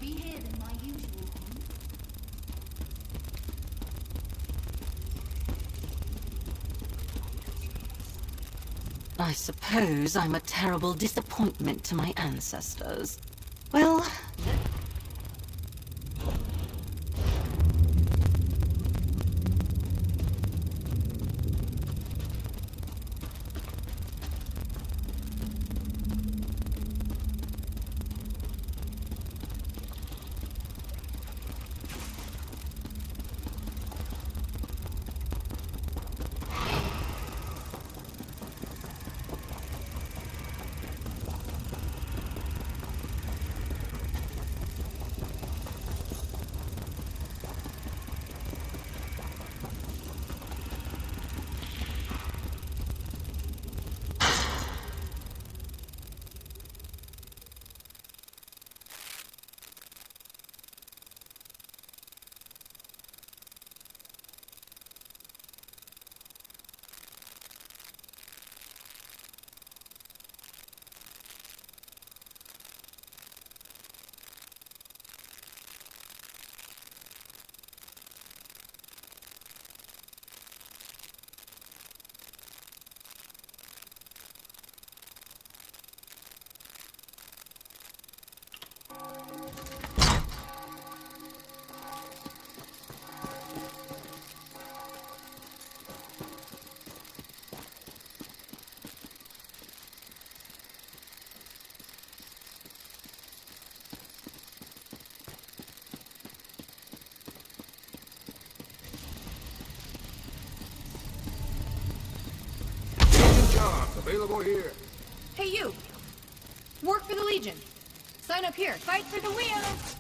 be here than my usual home. I suppose I'm a terrible disappointment to my ancestors. Well, Jobs available here. Hey, you! Work for the Legion. Sign up here. Fight for the wheels!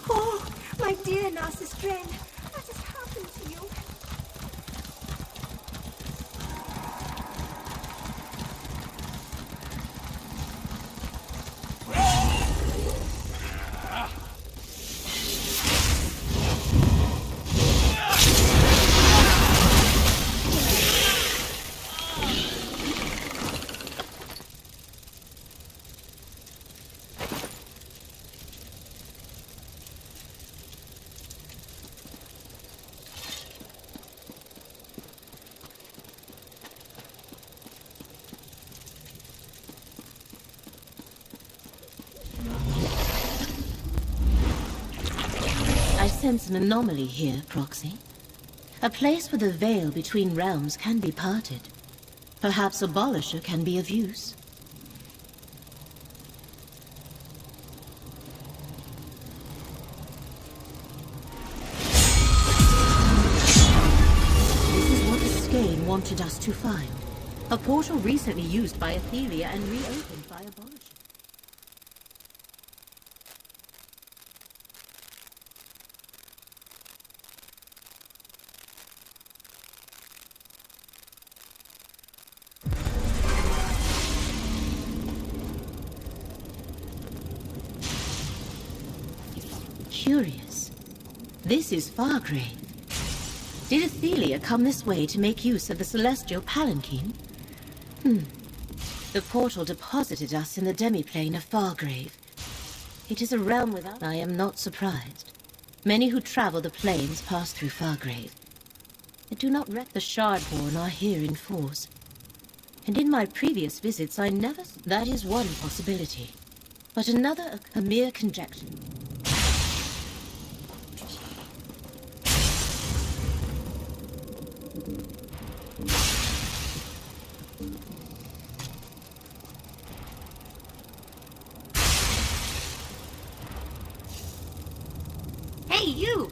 Oh, my dear Narcissus Dren, what has happened to you? I sense an anomaly here, Proxy. A place where the veil between realms can be parted. Perhaps Abolisher can be of use. This is what the Skane wanted us to find. A portal recently used by Athelia and reopened by Abolisher. Curious. This is Fargrave. Did Athelia come this way to make use of the celestial palanquin? The portal deposited us in the demiplane of Fargrave. It is a realm without... I am not surprised. Many who travel the planes pass through Fargrave. I do not reckon the Shardborn are here in force. And in my previous visits I never... That is one possibility. But another, a mere conjecture. Hey, you!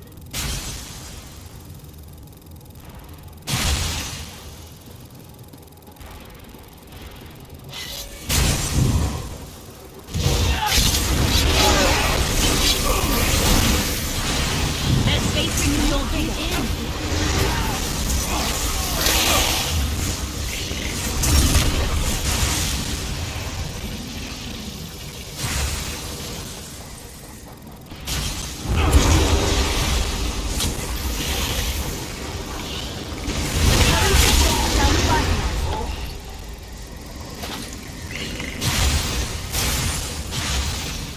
There's space for you, don't get in.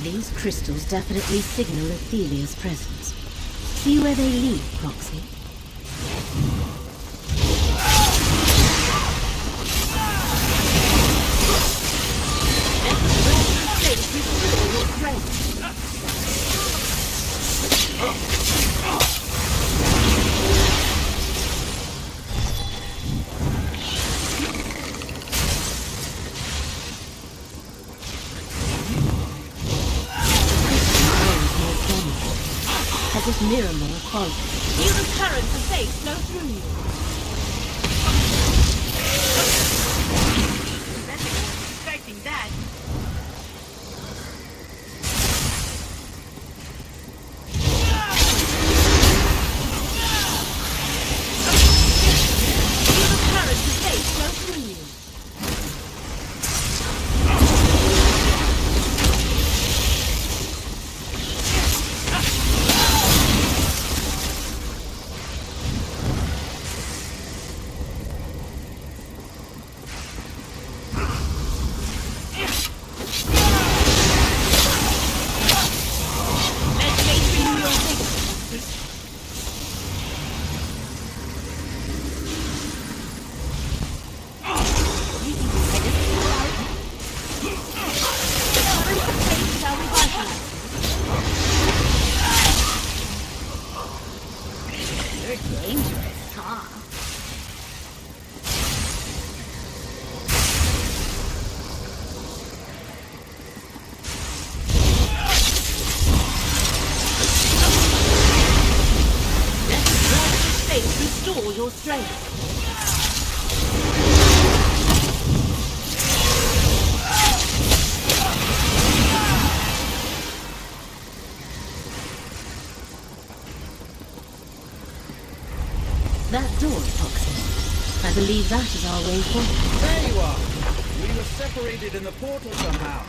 These crystals definitely signal Athelia's presence. See where they lead, Proxy. As if Miramore qualified. Feel the current of fate flow through you. Expecting that. Feel the current of fate flow through you. Restore your strength. That door, Foxy. I believe that is our way forward. There you are! We were separated in the portal somehow.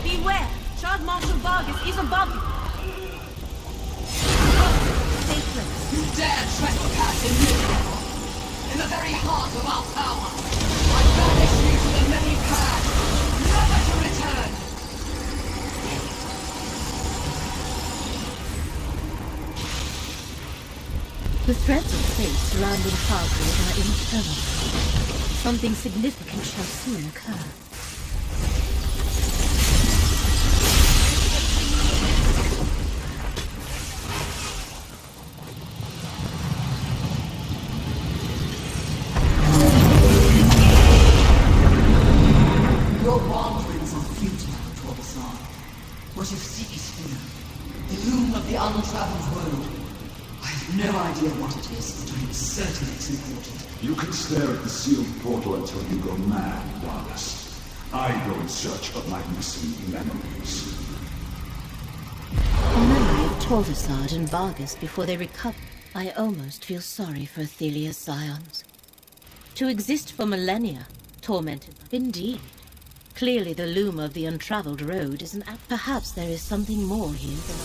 Beware! Child Marshal Vargas is above you! Stay close. You dare trespass in Miracle, in the very heart of our power. I banish you to the many paths, never to return. The threats of fate surrounding Fargrave are internal. Something significant shall soon occur. Your wanderings are futile, Torbasan. What you seek is fear. The loom of the untraveled road. I have no idea what it is, but I am certain it's important. You can stare at the sealed portal until you go mad, Vargas. I go in search of my missing memories. A memory of Torvasad and Vargas before they recover. I almost feel sorry for Athelia's scions. To exist for millennia, tormented. Indeed. Clearly the loom of the untraveled road is an act. Perhaps there is something more here than...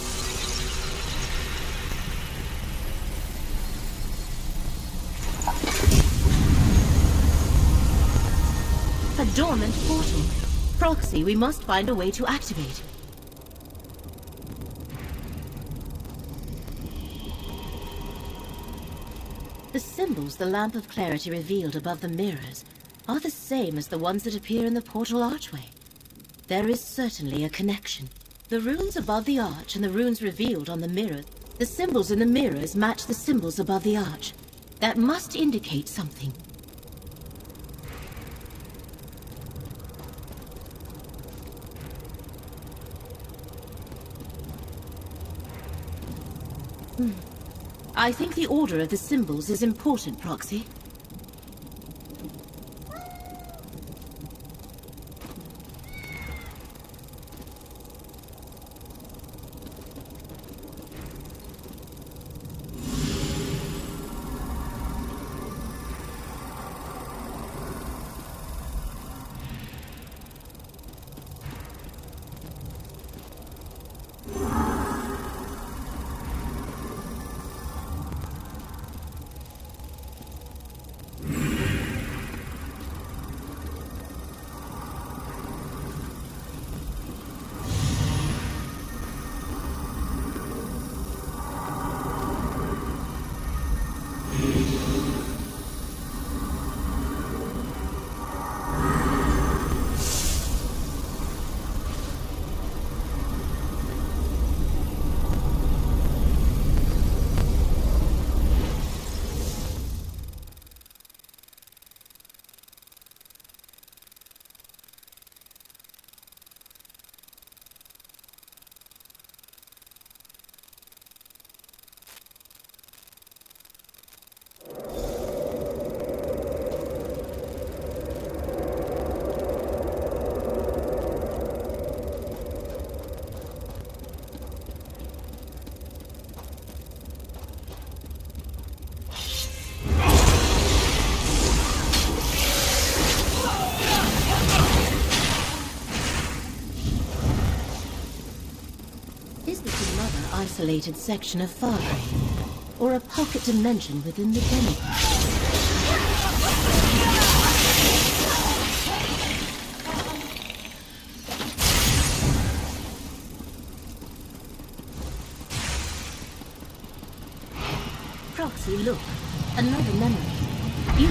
A dormant portal. Proxy, we must find a way to activate it. The symbols the Lamp of Clarity revealed above the mirrors are the same as the ones that appear in the portal archway. There is certainly a connection. The runes above the arch and the runes revealed on the mirrors. The symbols in the mirrors match the symbols above the arch. That must indicate something. I think the order of the symbols is important, Proxy. Isolated section of Fargrave, or a pocket dimension within the demi. Proxy, look. Another memory. You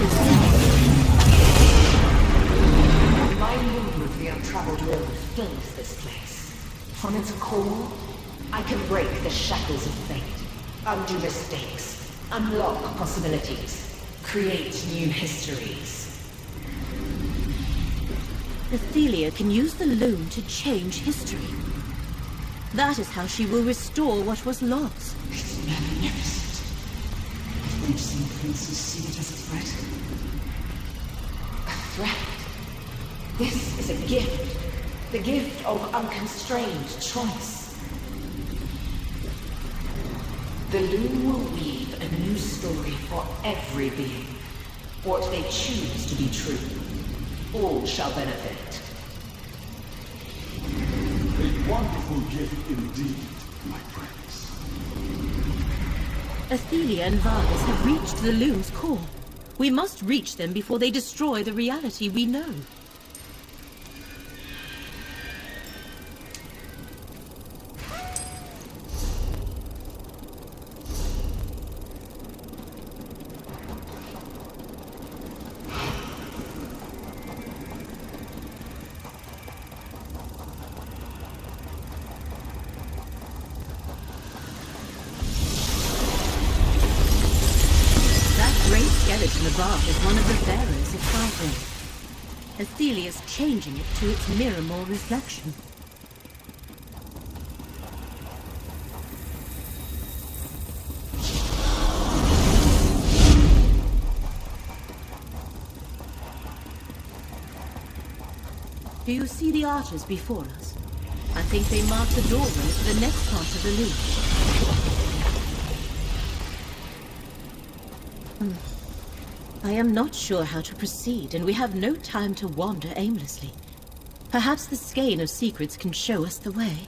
My loom of the untraveled road fills this place. From its core, I can break the shackles of fate, undo mistakes, unlock possibilities, create new histories. Athelia can use the loom to change history. That is how she will restore what was lost. It's magnificent. Don't some princes see it as a threat? A threat? This is a gift. The gift of unconstrained choice. The Loom will weave a new story for every being. What they choose to be true. All shall benefit. A wonderful gift indeed, my friends. Athelia and Vargas have reached the Loom's core. We must reach them before they destroy the reality we know. Skeleton above is one of the bearers of Fargrave. Athelia's changing it to its mirror reflection. Do you see the arches before us? I think they mark the doorway to the next part of the loop. I am not sure how to proceed, and we have no time to wander aimlessly. Perhaps the skein of secrets can show us the way.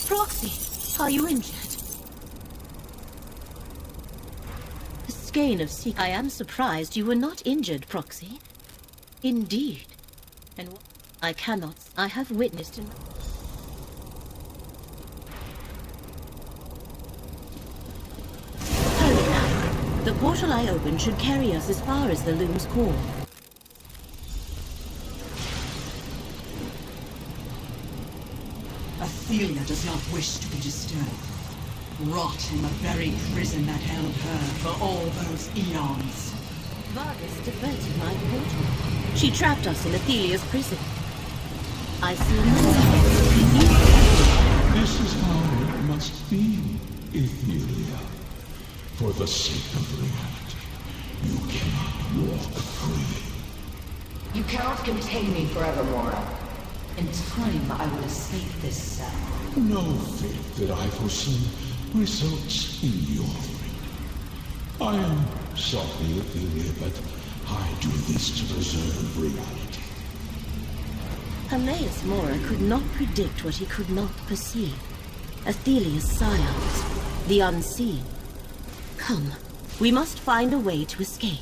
Proxy, are you injured? The skein of secrets. I am surprised you were not injured, Proxy. Indeed. And I cannot. I have witnessed in... The portal I opened should carry us as far as the Loom's core. Athelia does not wish to be disturbed. Rot in the very prison that held her for all those eons. Vargas diverted my portal. She trapped us in Athelia's prison. I see no... This is how it must be, Athelia. For the sake of reality, you cannot walk free. You cannot contain me forevermore. In time, I will escape this cell. No fate that I foresee results in your freedom. I am sorry, Athelia, but I do this to preserve reality. Hermaeus Mora could not predict what he could not perceive. Athelia's scions, the unseen. Come, we must find a way to escape.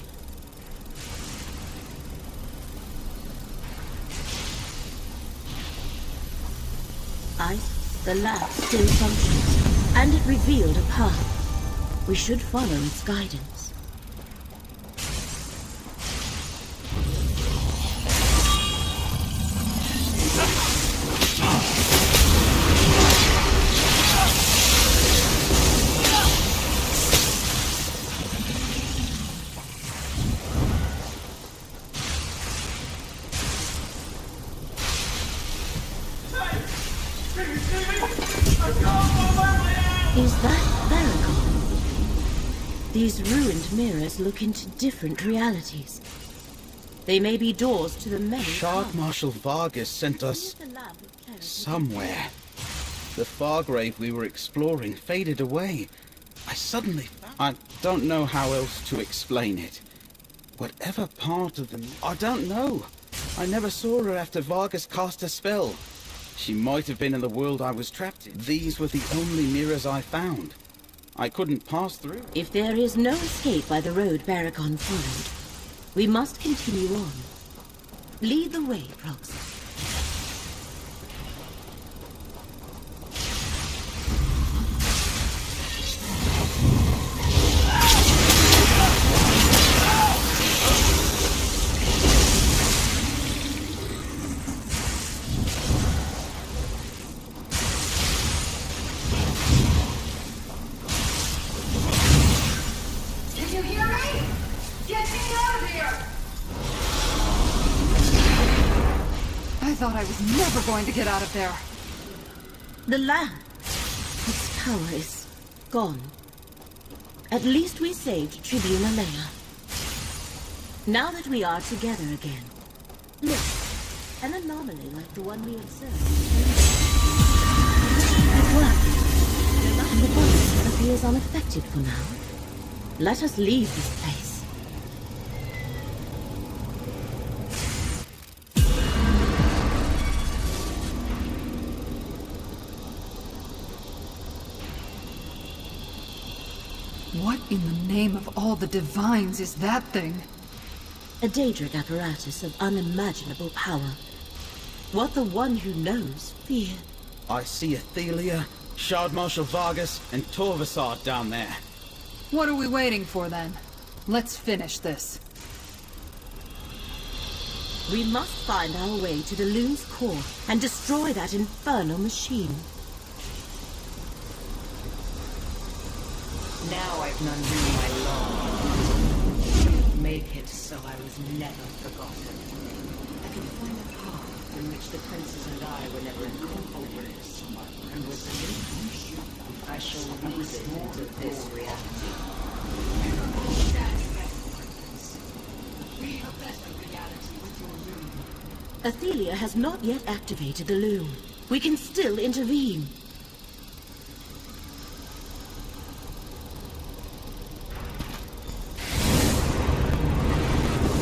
The lab still functions, and it revealed a path. We should follow its guidance. Is that Baragon? These ruined mirrors look into different realities. They may be doors to the many... Shard Marshal Vargas sent us... somewhere. The Fargrave we were exploring faded away. I don't know how else to explain it. Whatever part of them... I don't know. I never saw her after Vargas cast a spell. She might have been in the world I was trapped in. These were the only mirrors I found. I couldn't pass through. If there is no escape by the road Baragon followed, we must continue on. Lead the way, Proxy. I thought I was never going to get out of there. The lamp. Its power is gone. At least we saved Tribune Alea. Now that we are together again, look, An anomaly like the one we observed. It worked. And the body appears unaffected for now. Let us leave this place. What in the name of all the divines is that thing? A Daedric apparatus of unimaginable power. What the one who knows feared. I see Athelia, Shard Marshal Vargas, and Torvasar down there. What are we waiting for then? Let's finish this. We must find our way to the Loon's core and destroy that infernal machine. Now I've none do my law. Make it so I was never forgotten. I can find a path in which the princes and I were never incorporated. And with the new, I shall weave it into this reality. Be a better reality with your loom. Athelia has not yet activated the Loon. We can still intervene.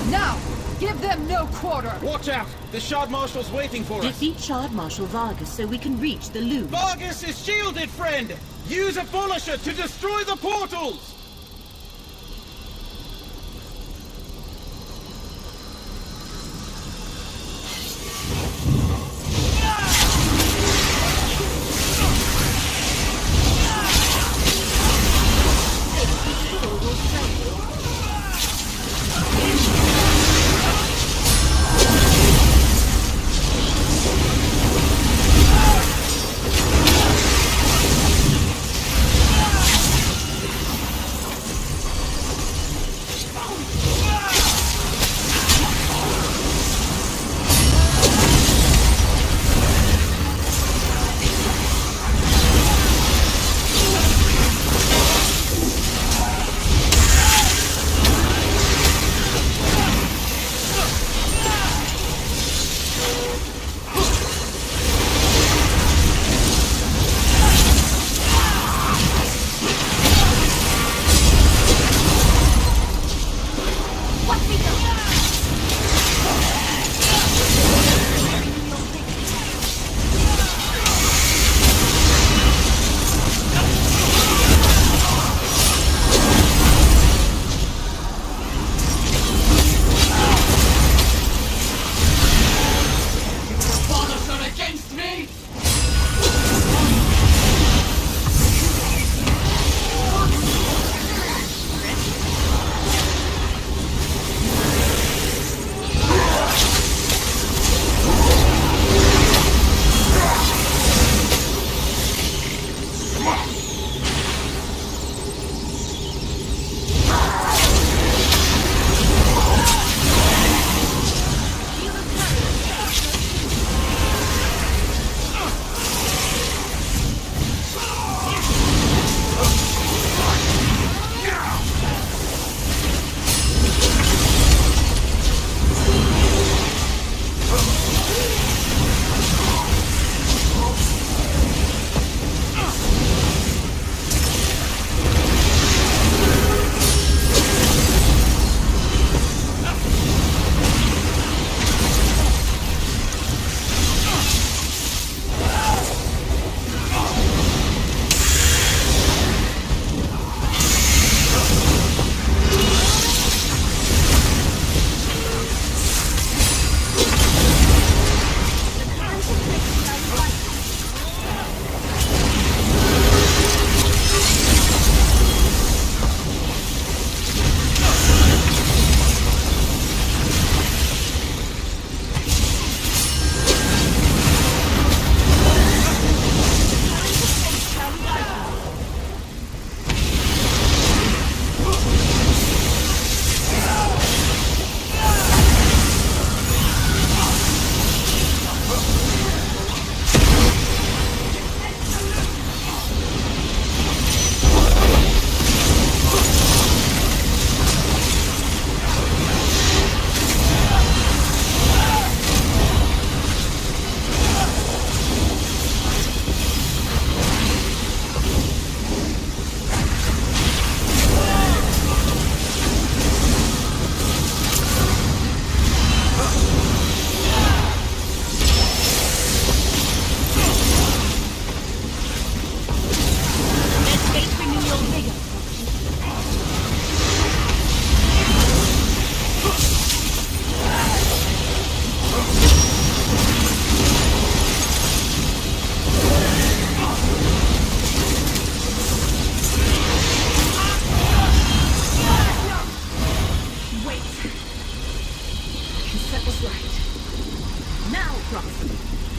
Now! Give them no quarter! Watch out! The Shard Marshal's waiting for us! Defeat Shard Marshal Vargas so we can reach the Loon. Vargas is shielded, friend! Use Abolisher to destroy the portals!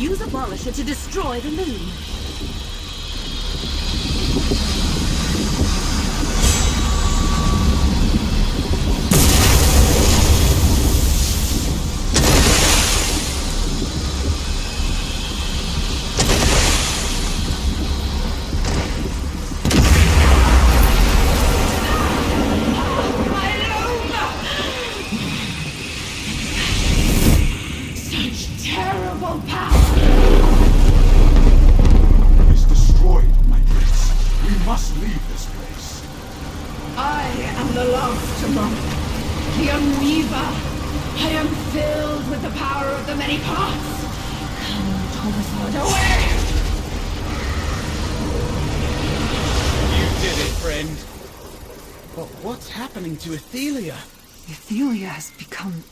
Use Abolisher to destroy the loom. It's destroyed, my prince. We must leave this place. I am the last among the Unweaver. I am filled with the power of the many parts. Come, Thomas, away! You did it, friend. But what's happening to Athelia? Athelia has become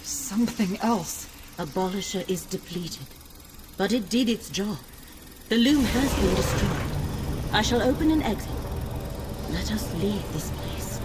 something else. Abolisher is depleted. But it did its job. The loom has been destroyed. I shall open an exit. Let us leave this place.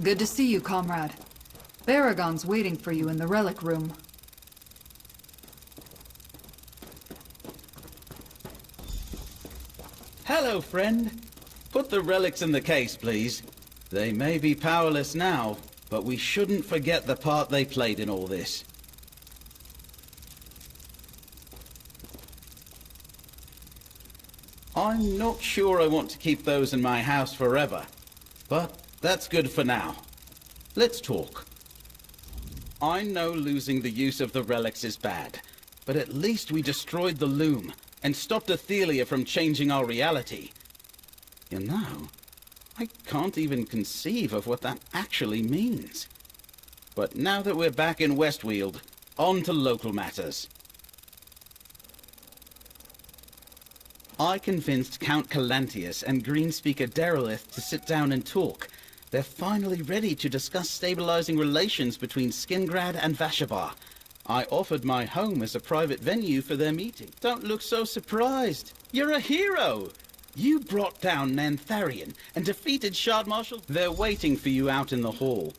Good to see you, comrade. Baragon's waiting for you in the relic room. Hello, friend. Put the relics in the case, please. They may be powerless now, but we shouldn't forget the part they played in all this. I'm not sure I want to keep those in my house forever, but that's good for now. Let's talk. I know losing the use of the relics is bad, but at least we destroyed the loom and stopped Athelia from changing our reality. You know, I can't even conceive of what that actually means. But now that we're back in Westweald, on to local matters. I convinced Count Calantius and Greenspeaker Derelith to sit down and talk. They're finally ready to discuss stabilizing relations between Skingrad and Vashabar. I offered my home as a private venue for their meeting. Don't look so surprised. You're a hero! You brought down Nantharion and defeated Shard Marshal. They're waiting for you out in the hall.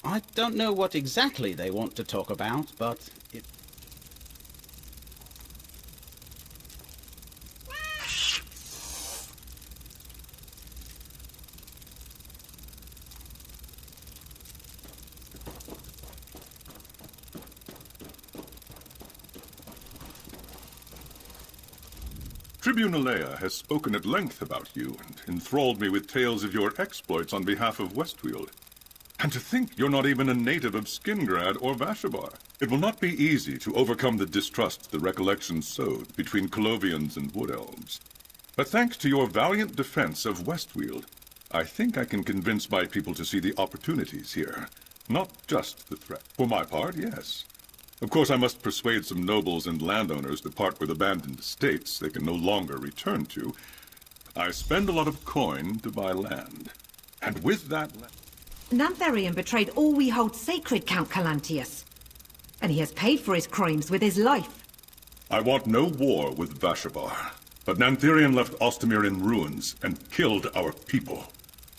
I don't know what exactly they want to talk about, but it... Tribune Alea has spoken at length about you and enthralled me with tales of your exploits on behalf of Westweald. And to think you're not even a native of Skingrad or Vashabar. It will not be easy to overcome the distrust the recollections sowed between Colovians and Wood Elves. But thanks to your valiant defense of Westweald, I think I can convince my people to see the opportunities here, not just the threat. For my part, yes. Of course, I must persuade some nobles and landowners to part with abandoned estates they can no longer return to. I spend a lot of coin to buy land. And with that... Nantharion betrayed all we hold sacred, Count Calantius. And he has paid for his crimes with his life. I want no war with Vashabar. But Nantharion left Ostermere in ruins and killed our people.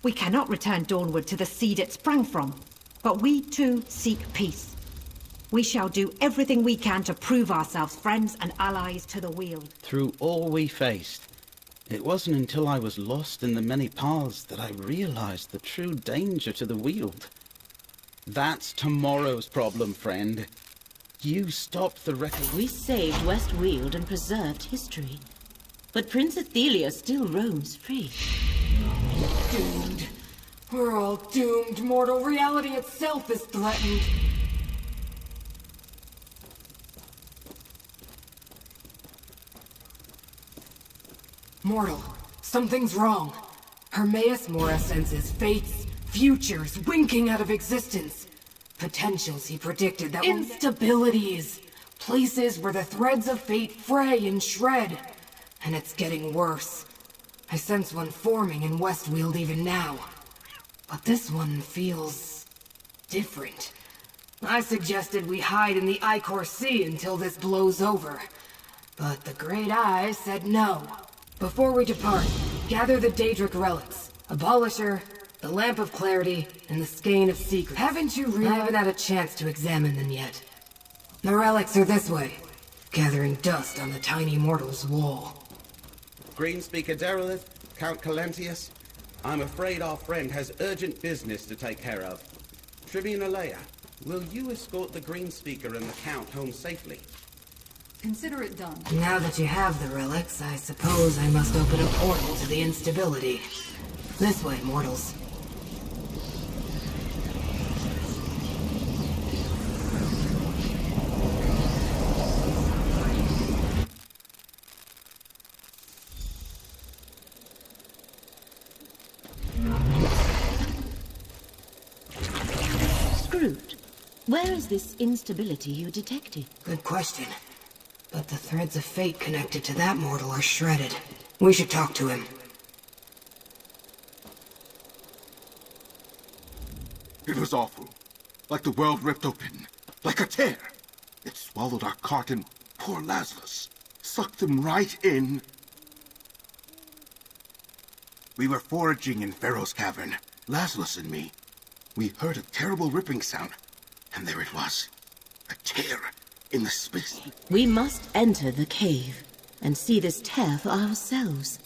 We cannot return Dawnwood to the seed it sprang from. But we too seek peace. We shall do everything we can to prove ourselves friends and allies to the Weald. Through all we faced, it wasn't until I was lost in the many paths that I realized the true danger to the Weald. That's tomorrow's problem, friend. You stopped the We saved Westweald and preserved history. But Prince Athelia still roams free. Doomed. We're all doomed. Mortal reality itself is threatened. Mortal, Something's wrong. Hermaeus Mora senses fates, futures, winking out of existence. Potentials he predicted that instabilities. Places where the threads of fate fray and shred. And it's getting worse. I sense one forming in Westweald even now. But this one feels different. I suggested we hide in the Icor Sea until this blows over. But the Great Eye said no. Before we depart, gather the Daedric relics. Abolisher, the Lamp of Clarity, and the Skein of Secrets. Haven't you really? I haven't had a chance to examine them yet. The relics are this way, gathering dust on the tiny mortal's wall. Greenspeaker Derelith, Count Calentius, I'm afraid our friend has urgent business to take care of. Tribune Alea, will you escort the Greenspeaker and the Count home safely? Consider it done. Now that you have the relics, I suppose I must open a portal to the instability. This way, mortals. Scrooge, where is this instability you detected? Good question. But the threads of fate connected to that mortal are shredded. We should talk to him. It was awful. Like the world ripped open. Like a tear. It swallowed our cart and poor Lazarus. Sucked him right in. We were foraging in Pharaoh's cavern, Lazarus and me. We heard a terrible ripping sound, and there it was. A tear in the space. We must enter the cave and see this tear for ourselves.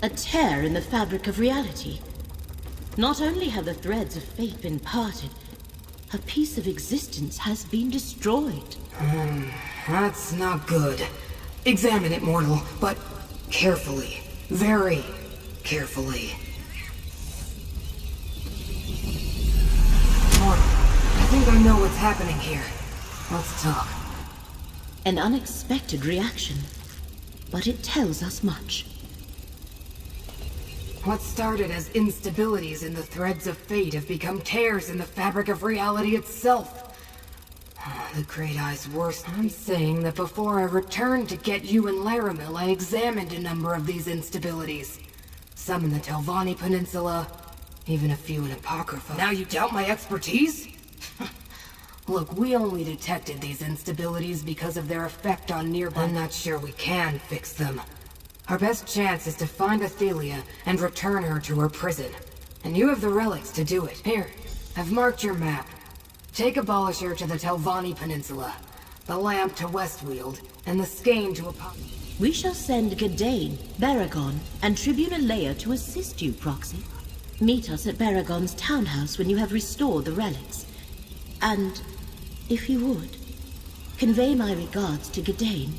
A tear in the fabric of reality. Not only have the threads of fate been parted, a piece of existence has been destroyed. That's not good. Examine it, mortal, but carefully. Very carefully. Mortal, I think I know what's happening here. Let's talk. An unexpected reaction, but it tells us much. What started as instabilities in the threads of fate have become tears in the fabric of reality itself. The Great Eye's worst. I'm saying that before I returned to get you in Laramil, I examined a number of these instabilities. Some in the Telvanni Peninsula, even a few in Apocrypha. Now you doubt my expertise? Look, we only detected these instabilities because of their effect on nearby. I'm not sure we can fix them. Our best chance is to find Athelia and return her to her prison. And you have the relics to do it. Here, I've marked your map. Take Abolisher to the Telvanni Peninsula, the Lamp to Westweald, and the Skein to Apocrypha. We shall send Gadain, Baragon, and Tribune Alea to assist you, Proxy. Meet us at Baragon's townhouse when you have restored the relics. And, if you would, convey my regards to Gadain.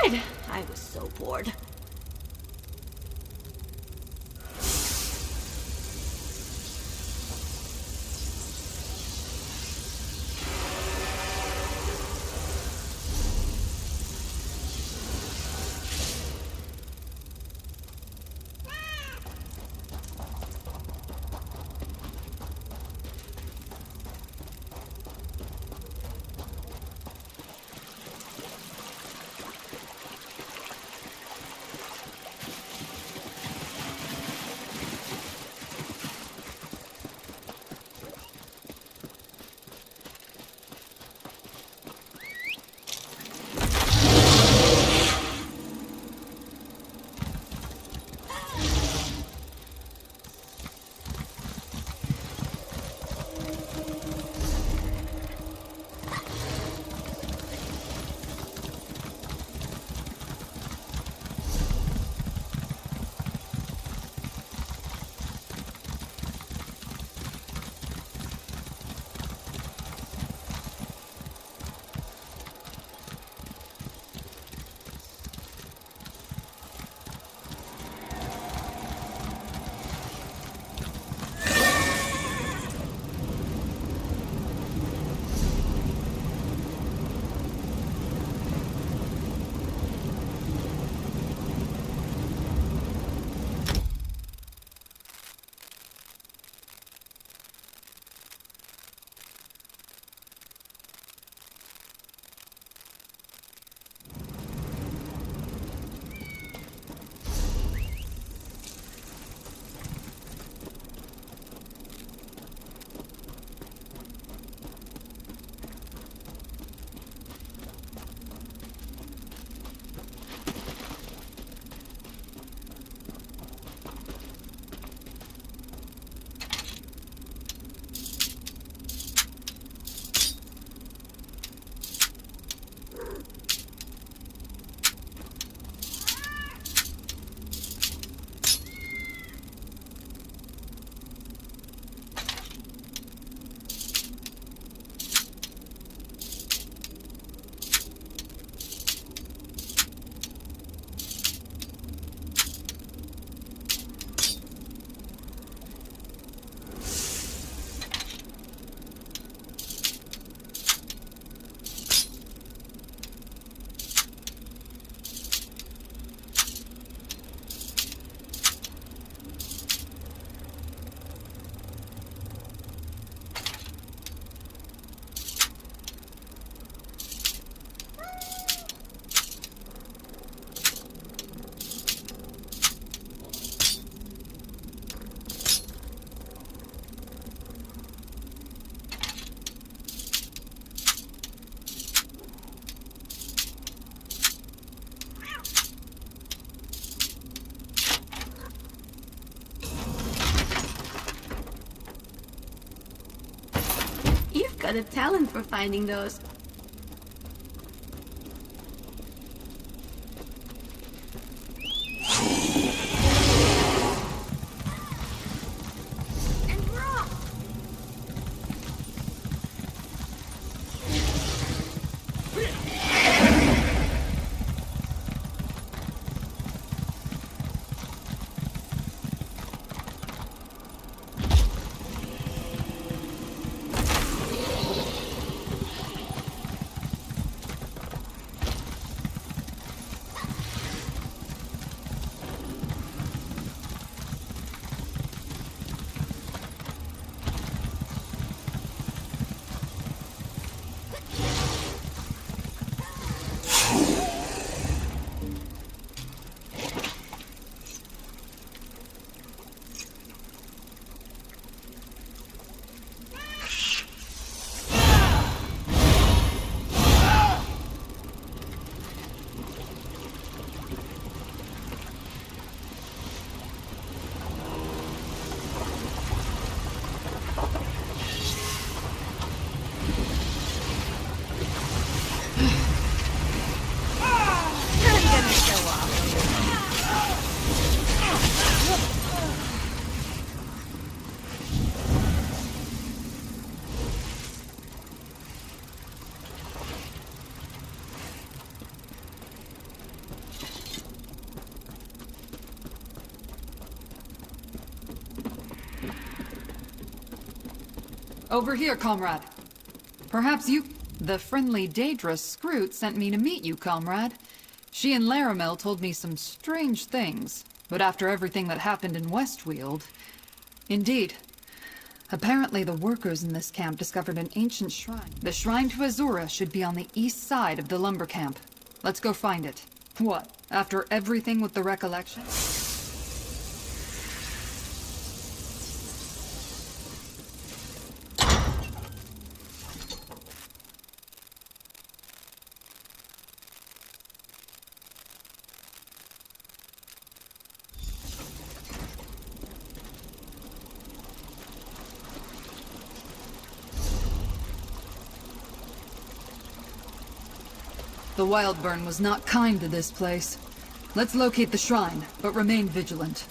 good. I was so bored. You've got a talent for finding those. Over here, comrade. Perhaps you... The friendly Daedra Scroot sent me to meet you, comrade. She and Laramel told me some strange things, but after everything that happened in Westweald... Indeed. Apparently the workers in this camp discovered an ancient shrine. The shrine to Azura should be on the east side of the lumber camp. Let's go find it. What, after everything with the recollection? The Wildburn was not kind to this place. Let's locate the shrine, but remain vigilant.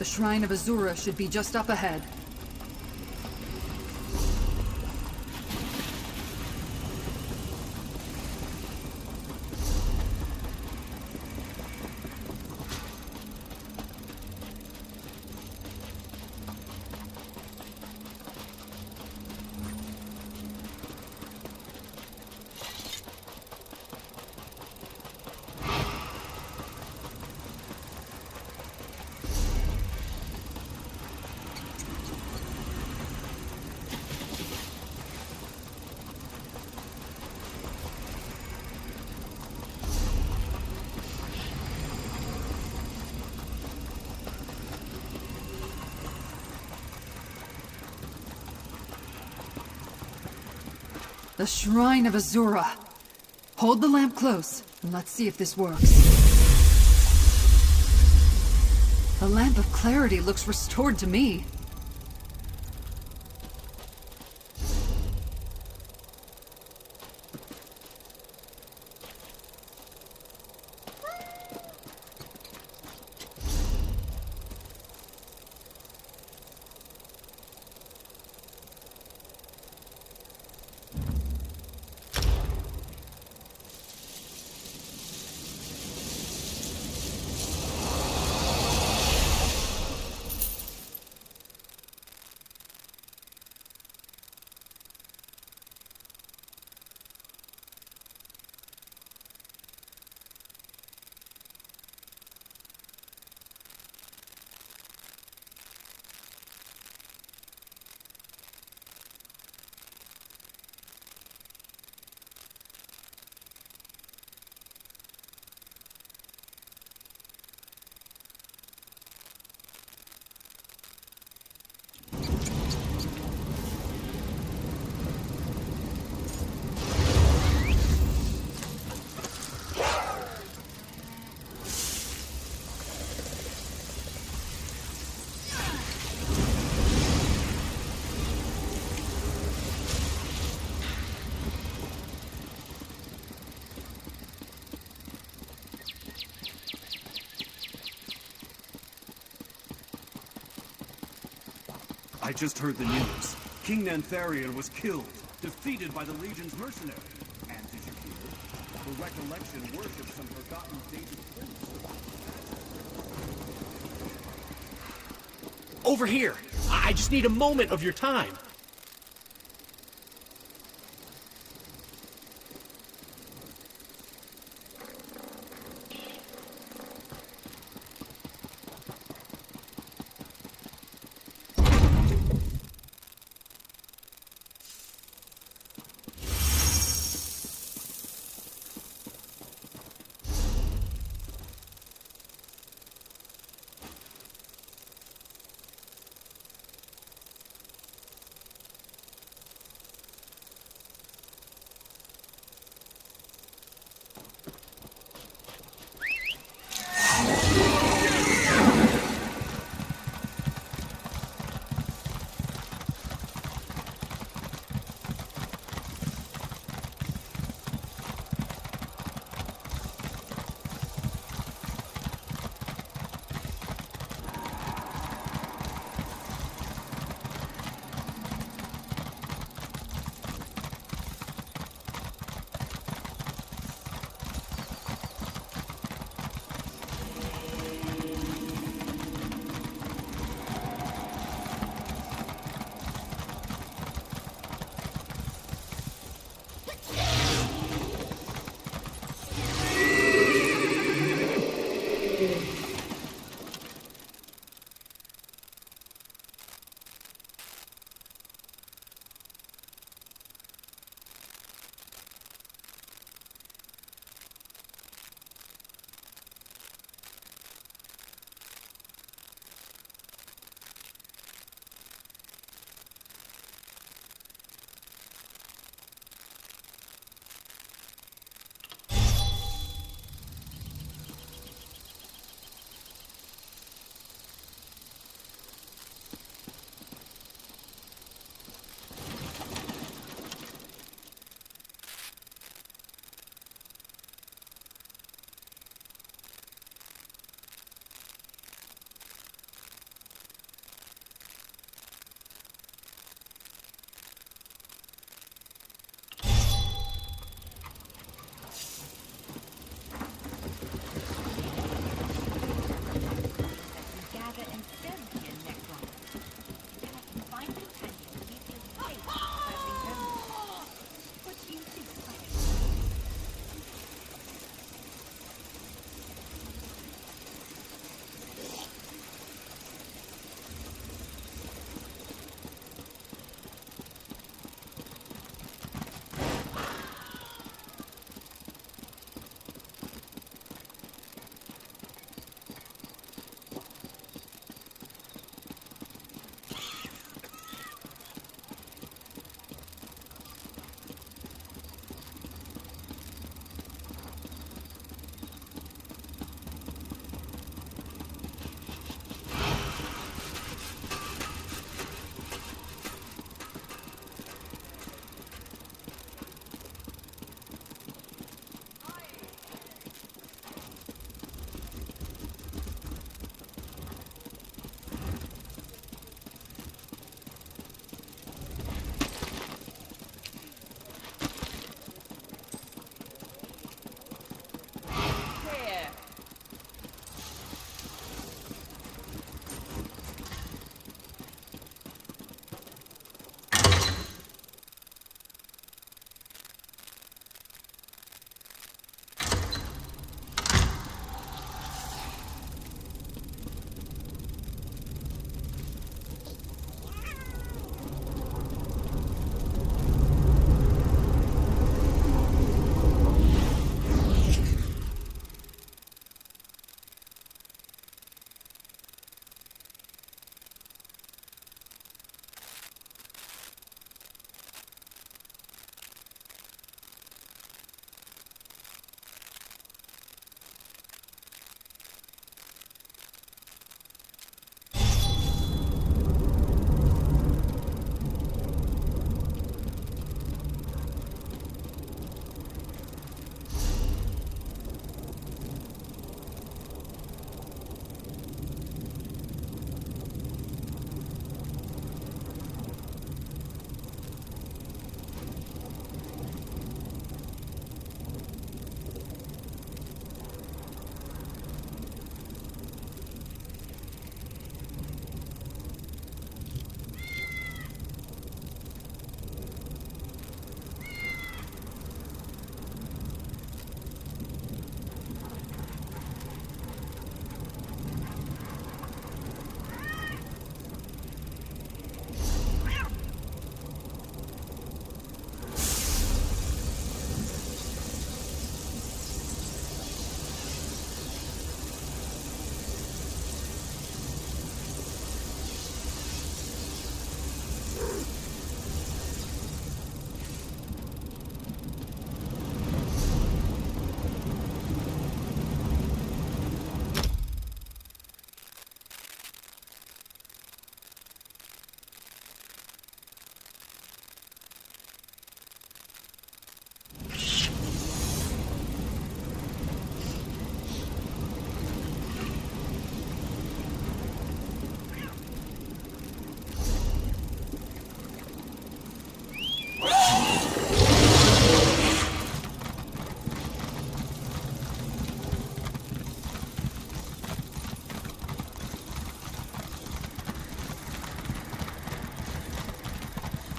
The Shrine of Azura should be just up ahead. The Shrine of Azura. Hold the lamp close, and let's see if this works. The Lamp of Clarity looks restored to me. I just heard the news. King Nantharion was killed, defeated by the Legion's mercenaries. And did you hear? The Recollection worships some forgotten dated prince. Over here! I just need a moment of your time.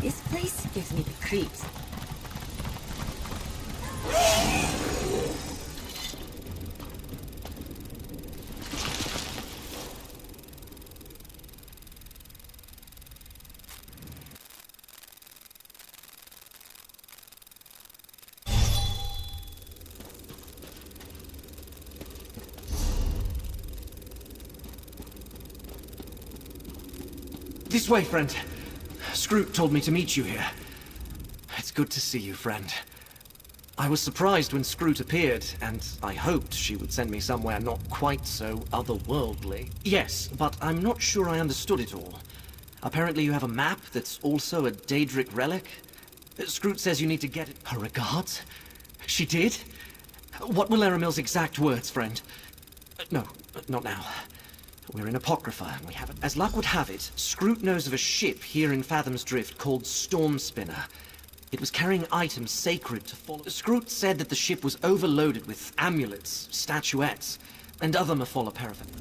This place gives me the creeps. This way, friend. Scroot told me to meet you here. It's good to see you, friend. I was surprised when Scroot appeared, and I hoped she would send me somewhere not quite so otherworldly. Yes, but I'm not sure I understood it all. Apparently you have a map that's also a Daedric relic. Scroot says you need to get it. Her regards? She did? What were Laramil's exact words, friend? No, not now. We're in Apocrypha, and we haven't. As luck would have it, Scroot knows of a ship here in Fathom's Drift called Stormspinner. It was carrying items sacred to follow. Scroot said that the ship was overloaded with amulets, statuettes, and other Mephala paraphernalia.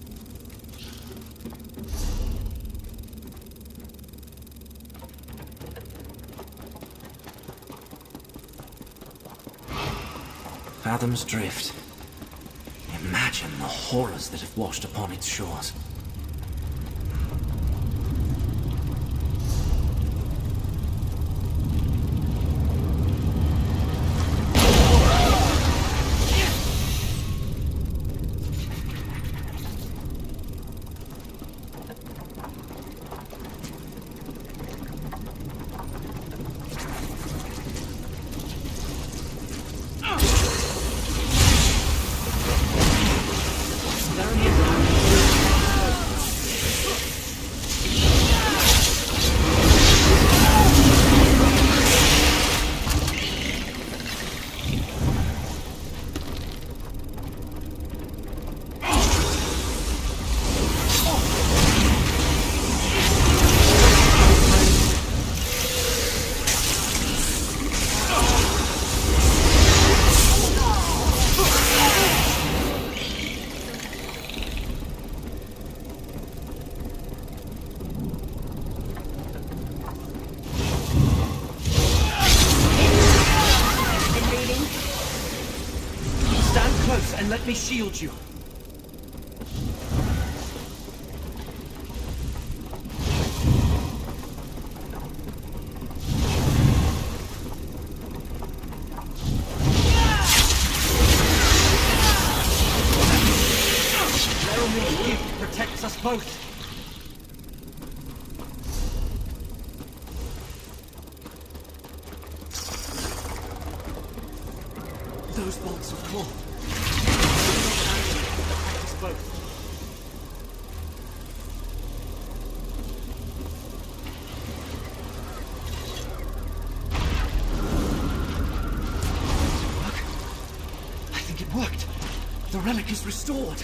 Fathom's Drift. Imagine the horrors that have washed upon its shores. And let me shield you. Laramil's gift protects us both. Those bolts of claw. Worked. The relic is restored.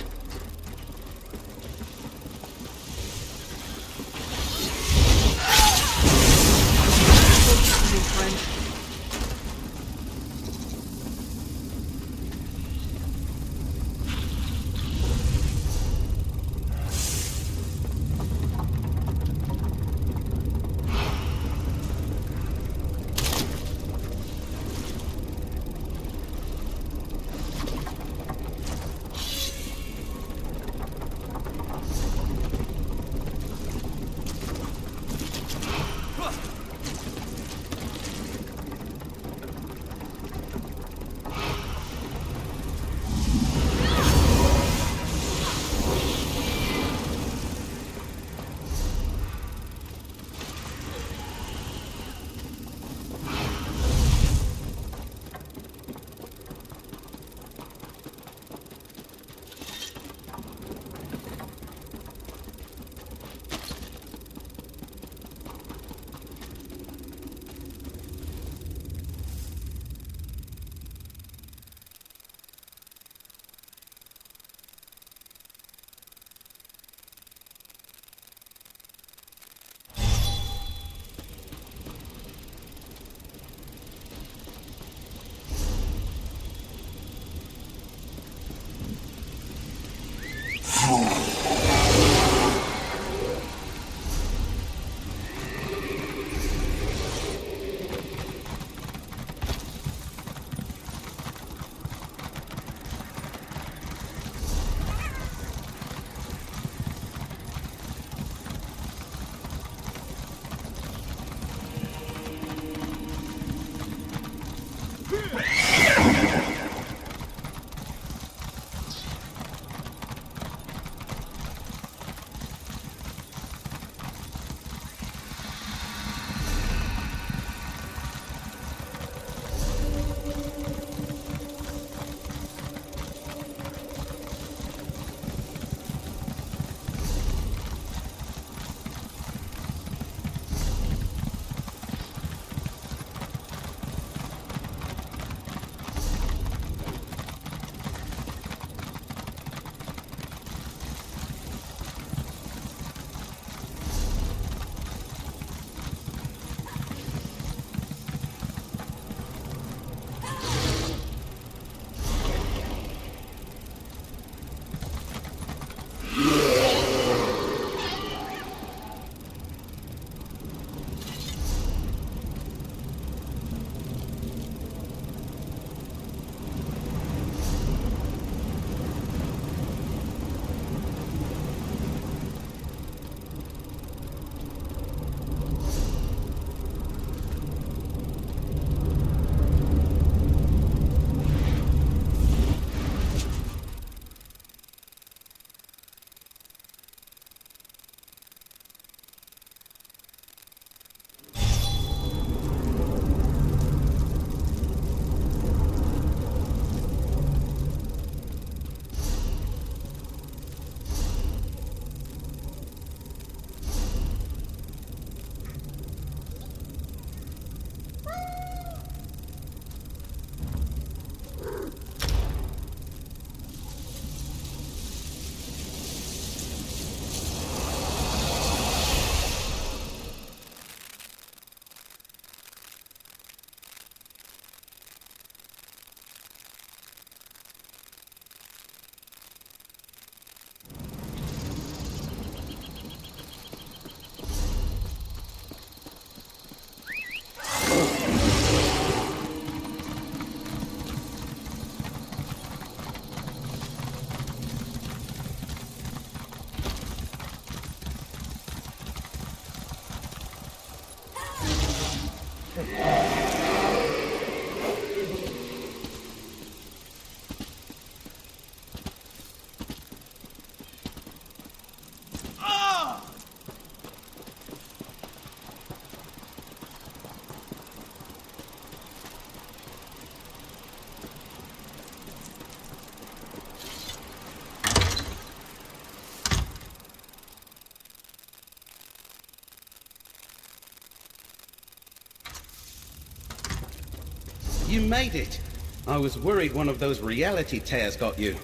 You made it! I was worried one of those reality tears got you.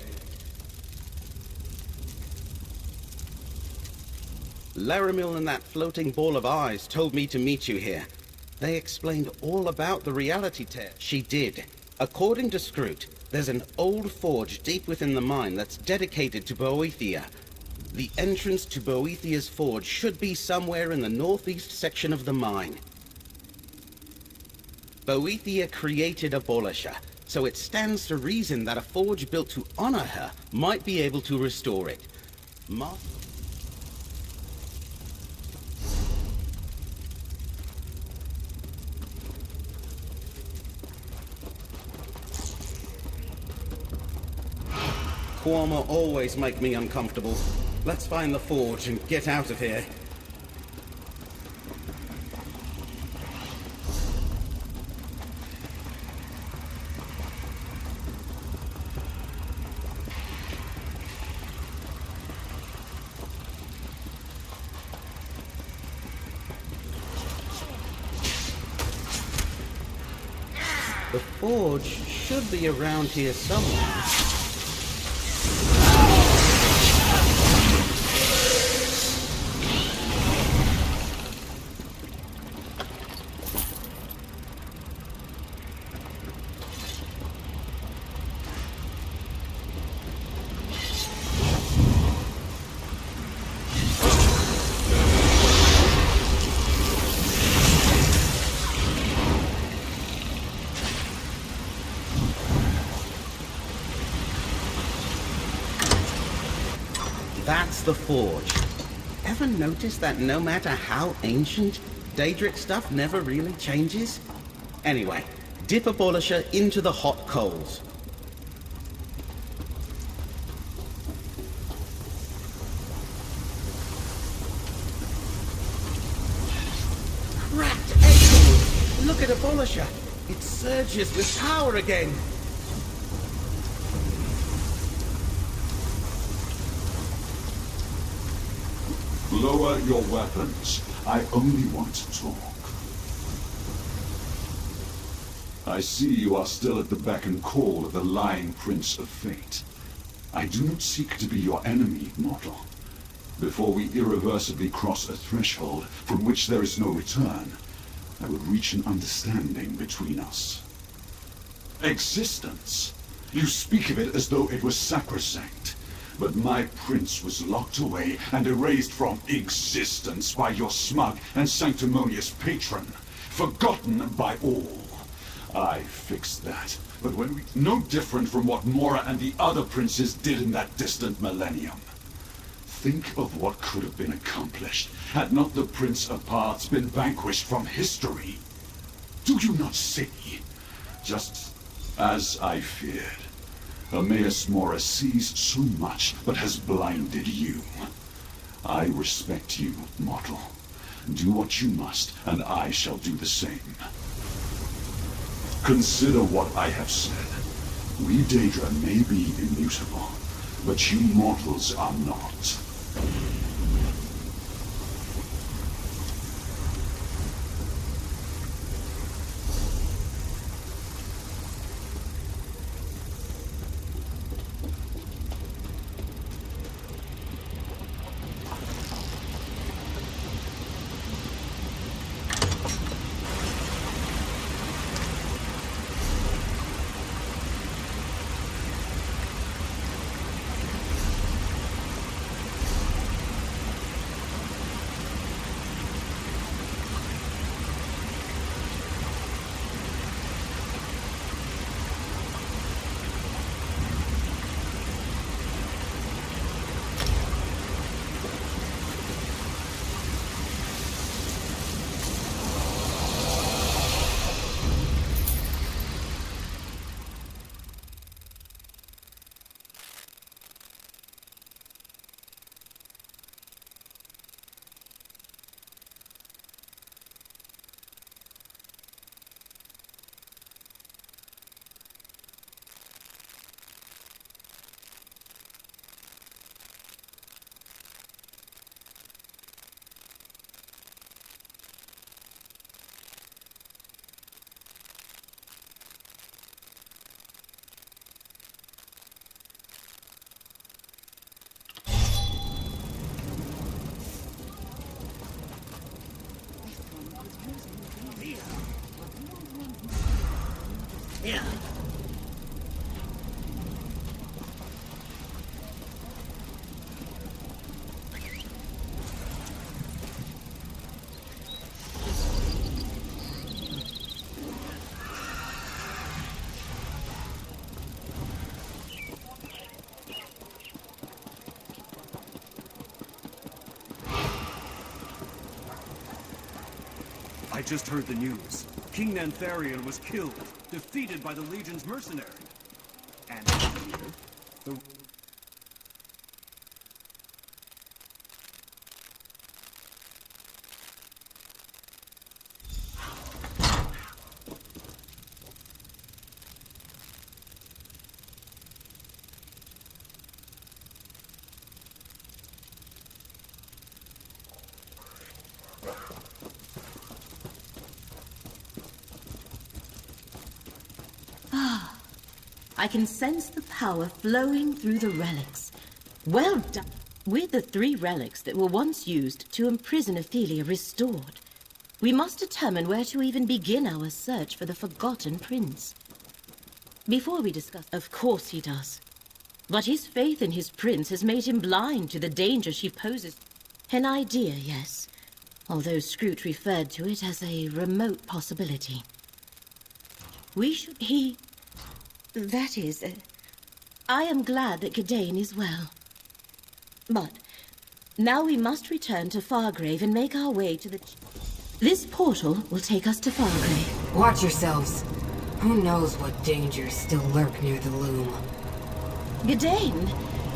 Laramil and that floating ball of eyes told me to meet you here. They explained all about the reality tear. She did. According to Scroot, there's an old forge deep within the mine that's dedicated to Boethia. The entrance to Boethia's forge should be somewhere in the northeast section of the mine. Boethia created Abolisher, so it stands to reason that a forge built to honor her might be able to restore it. Quama always make me uncomfortable. Let's find the forge and get out of here. The forge should be around here somewhere. That's the forge. Ever notice that no matter how ancient, Daedric stuff never really changes? Anyway, dip Abolisher into the hot coals. Cracked echoes! Look at Abolisher! It surges with power again! Lower your weapons. I only want to talk. I see you are still at the beck and call of the lying Prince of Fate. I do not seek to be your enemy, mortal. Before we irreversibly cross a threshold from which there is no return, I would reach an understanding between us. Existence! You speak of it as though it was sacrosanct. But my prince was locked away and erased from existence by your smug and sanctimonious patron, forgotten by all. I fixed that, but when we... no different from what Mora and the other princes did in that distant millennium. Think of what could have been accomplished had not the Prince of Paths been vanquished from history. Do you not see? Just as I feared. Emmaus Mora sees so much, but has blinded you. I respect you, mortal. Do what you must, and I shall do the same. Consider what I have said. We Daedra may be immutable, but you mortals are not. I just heard the news. King Nantharian was killed, defeated by the Legion's mercenary. And the... I can sense the power flowing through the relics. Well done. With the 3 relics that were once used to imprison Ophelia restored, we must determine where to even begin our search for the Forgotten Prince. Before we discuss... Of course he does. But his faith in his prince has made him blind to the danger she poses. An idea, yes. Although Scroot referred to it as a remote possibility. We should... That is, I am glad that Gadain is well. But now we must return to Fargrave and make our way to the... This portal will take us to Fargrave. Watch yourselves. Who knows what dangers still lurk near the loom. Gadain,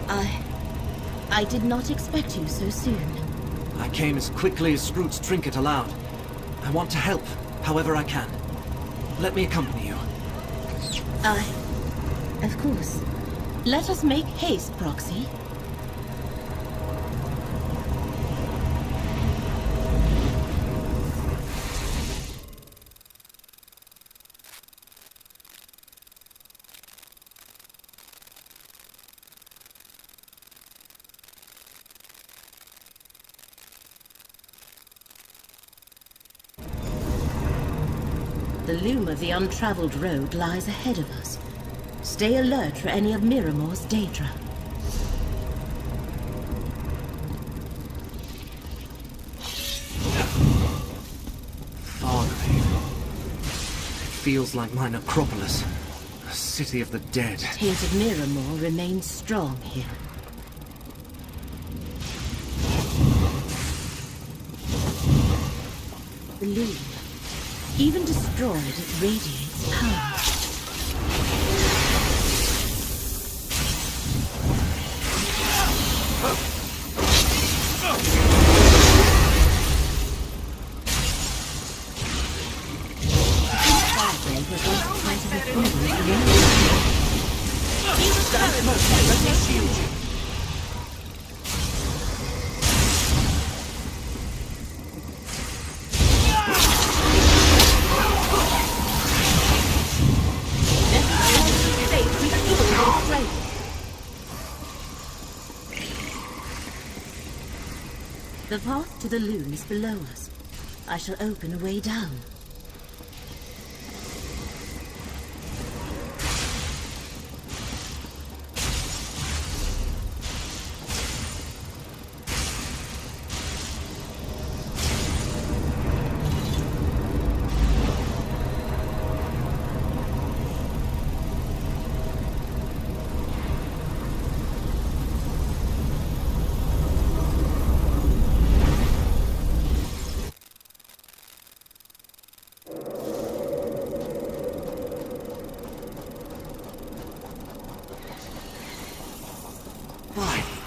I did not expect you so soon. I came as quickly as Scroot's trinket allowed. I want to help, however I can. Let me accompany you. Of course. Let us make haste, Proxy. The loom of the untraveled road lies ahead of us. Stay alert for any of Miramore's Daedra. Fargrave. It feels like my necropolis. A city of the dead. Taint of Miramore remains strong here. The loom, even destroyed, it radiates power. The path to the loom is below us. I shall open a way down.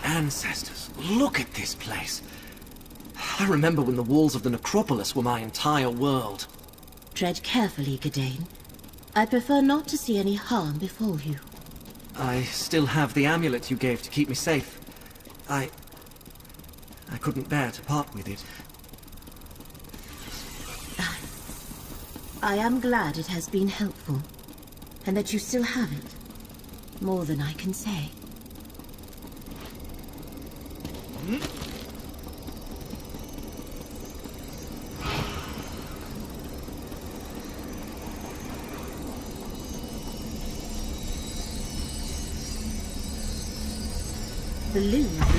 Ancestors, look at this place. I remember when the walls of the necropolis were my entire world. Tread carefully, Gadain. I prefer not to see any harm befall you. I still have the amulet you gave to keep me safe. I couldn't bear to part with it. I am glad it has been helpful, and that you still have it. More than I can say. The loom of the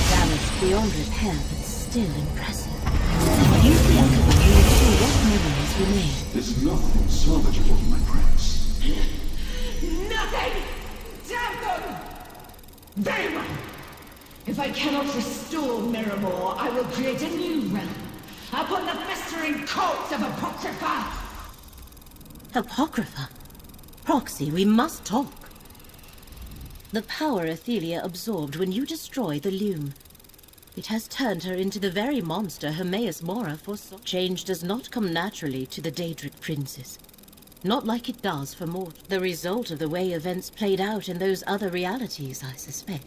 damaged beyond repair, but still impressive. Use the echo and you'll see what memories remain. There's nothing salvageable, my prince. Nothing! Damn them! Very well. If I cannot restore Miramore, I will create a new realm. upon the festering cult of Apocrypha! Apocrypha? Proxy, we must talk. The power Athelia absorbed when you destroyed the Lume. It has turned her into the very monster Hermaeus Mora foresaw. Change does not come naturally to the Daedric princes. Not like it does for mortals. The result of the way events played out in those other realities, I suspect.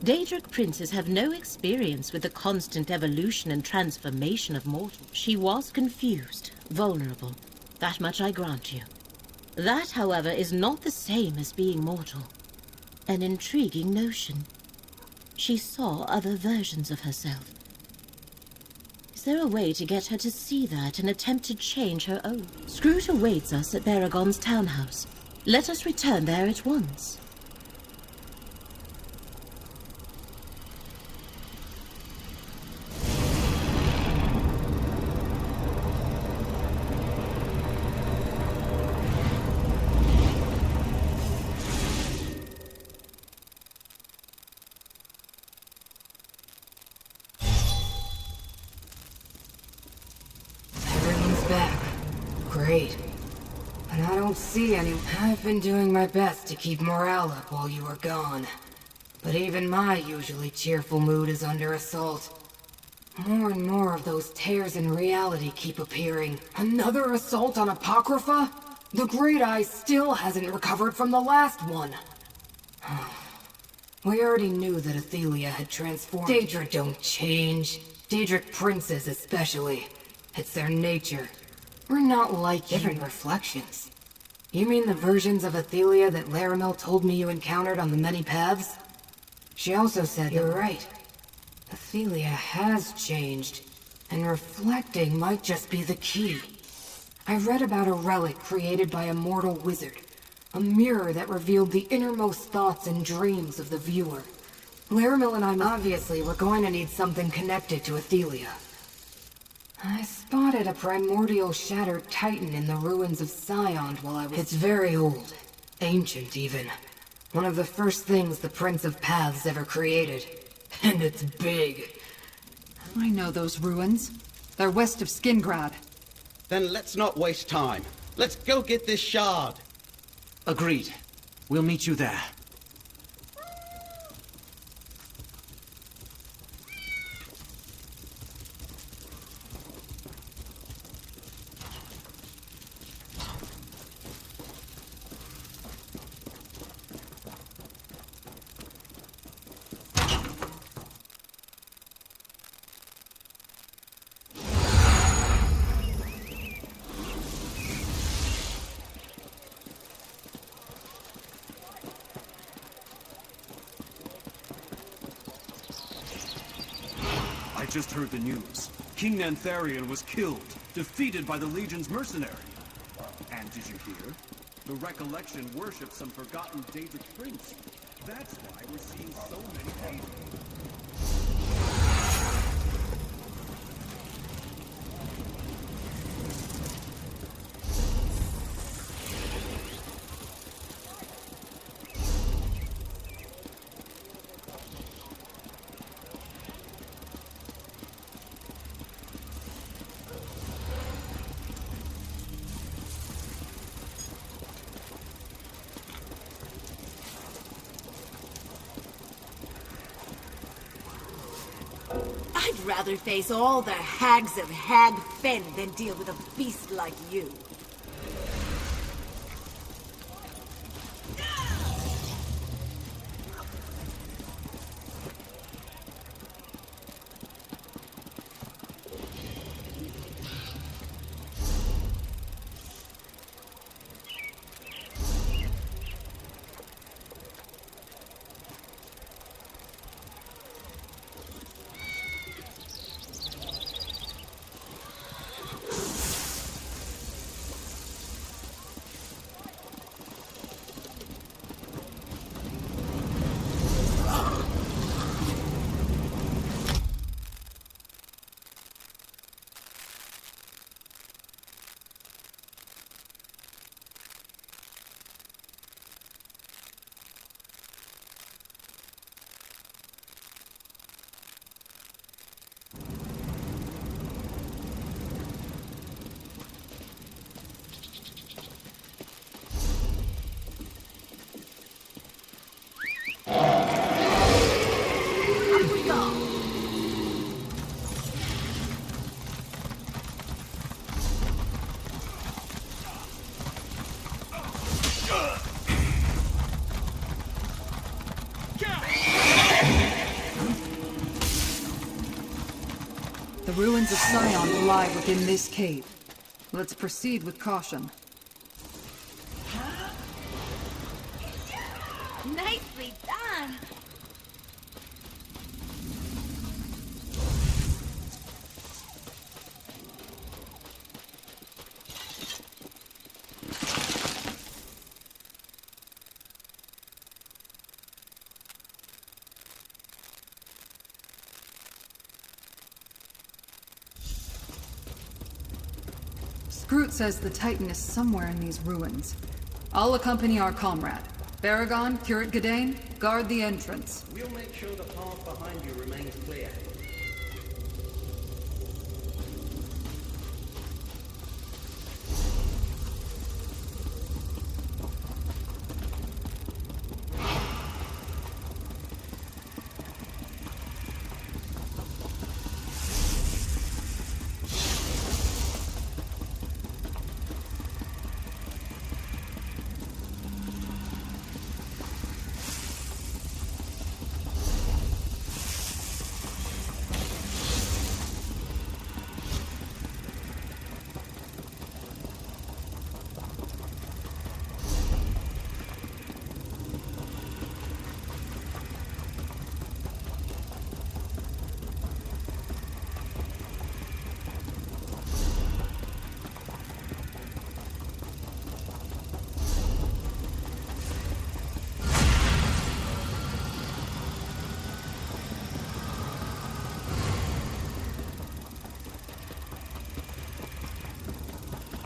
Daedric princes have no experience with the constant evolution and transformation of mortals. She was confused, vulnerable. That much I grant you. That, however, is not the same as being mortal. An intriguing notion. She saw other versions of herself. Is there a way to get her to see that and attempt to change her own? Scrooge awaits us at Baragon's townhouse. Let us return there at once. Great. And I don't see any... I've been doing my best to keep morale up while you were gone. But even my usually cheerful mood is under assault. More and more of those tears in reality keep appearing. Another assault on Apocrypha? The Great Eye still hasn't recovered from the last one. We already knew that Athelia had transformed. Daedra don't change. Daedric princes especially. It's their nature. We're not like different reflections. You mean the versions of Athelia that Laramel told me you encountered on the many paths? She also said you're right. Athelia has changed, and reflecting might just be the key. I read about a relic created by a mortal wizard. A mirror that revealed the innermost thoughts and dreams of the viewer. Laramel and I obviously were going to need something connected to Athelia. I spotted a primordial shattered titan in the ruins of Scion while I was... It's very old. Ancient, even. One of the first things the Prince of Paths ever created. And it's big. I know those ruins. They're west of Skingrad. Then let's not waste time. Let's go get this shard. Agreed. We'll meet you there. I just heard the news. King Nantharian was killed, defeated by the Legion's mercenary. And did you hear? The Recollection worships some forgotten Daedric prince. That's why we're seeing so many Daedric. I'd rather face all the hags of Hag Fen than deal with a beast like you. The ruins of Scion lie within this cave. Let's proceed with caution. Nicely done. Scroot says the Titan is somewhere in these ruins. I'll accompany our comrade. Baragon, Curate Gadain, guard the entrance. We'll make sure the path behind you remains clear.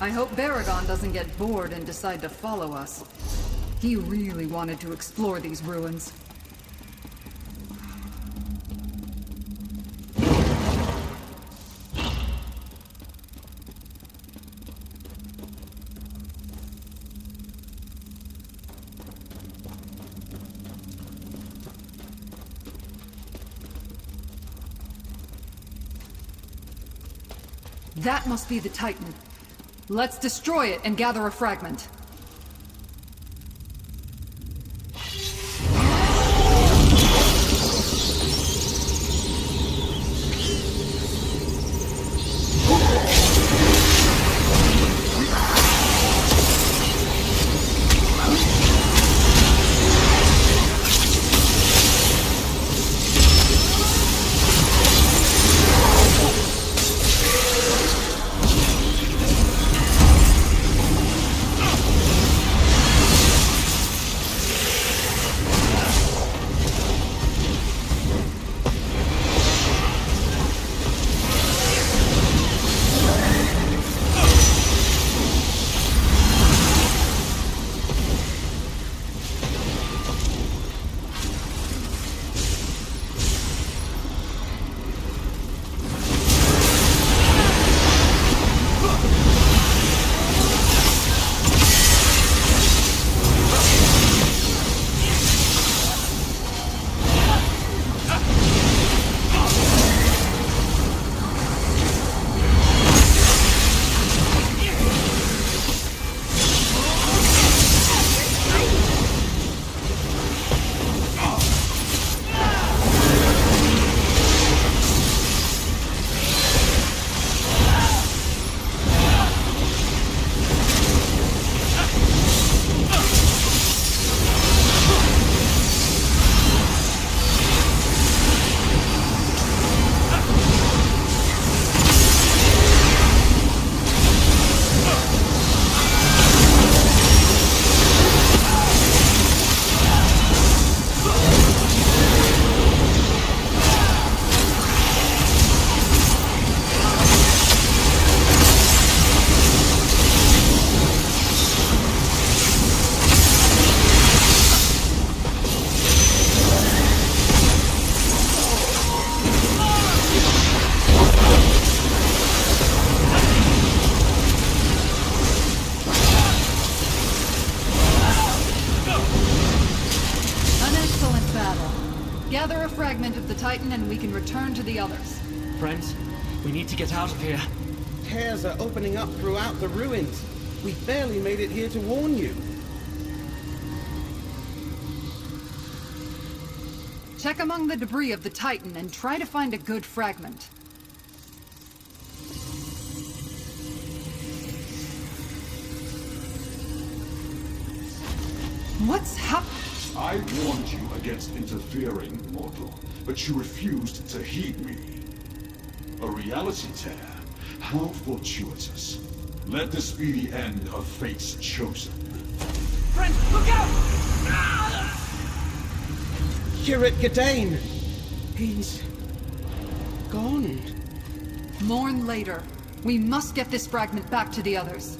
I hope Baragon doesn't get bored and decide to follow us. He really wanted to explore these ruins. That must be the Titan. Let's destroy it and gather a fragment. Gather a fragment of the Titan and we can return to the others. Friends, we need to get out of here. Tears are opening up throughout the ruins. We barely made it here to warn you. Check among the debris of the Titan and try to find a good fragment. What's happening? I warned you against interfering, mortal, but you refused to heed me. A reality tear? How fortuitous. Let this be the end of Fate's chosen. Friend, look out! Kirit Gadain! He's... gone. Mourn later. We must get this fragment back to the others.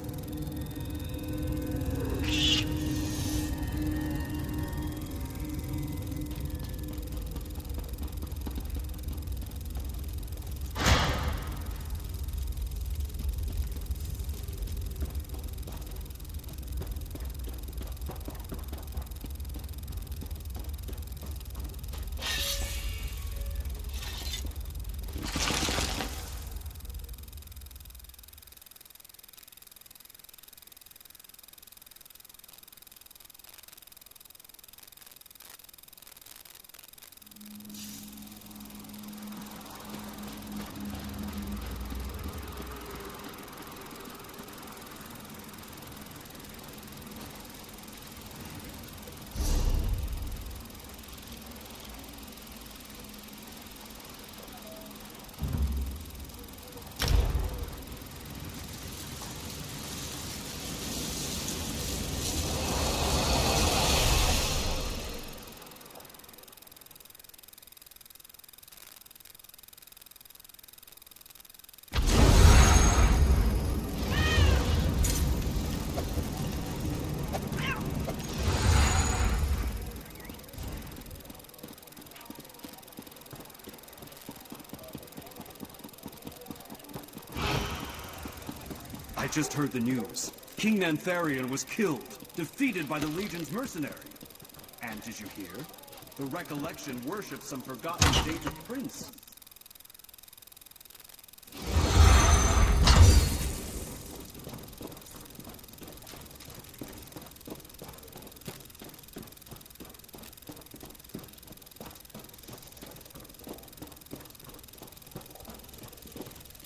I just heard the news. King Nantharian was killed, defeated by the Legion's mercenary. And did you hear? The Recollection worships some forgotten Daedric prince.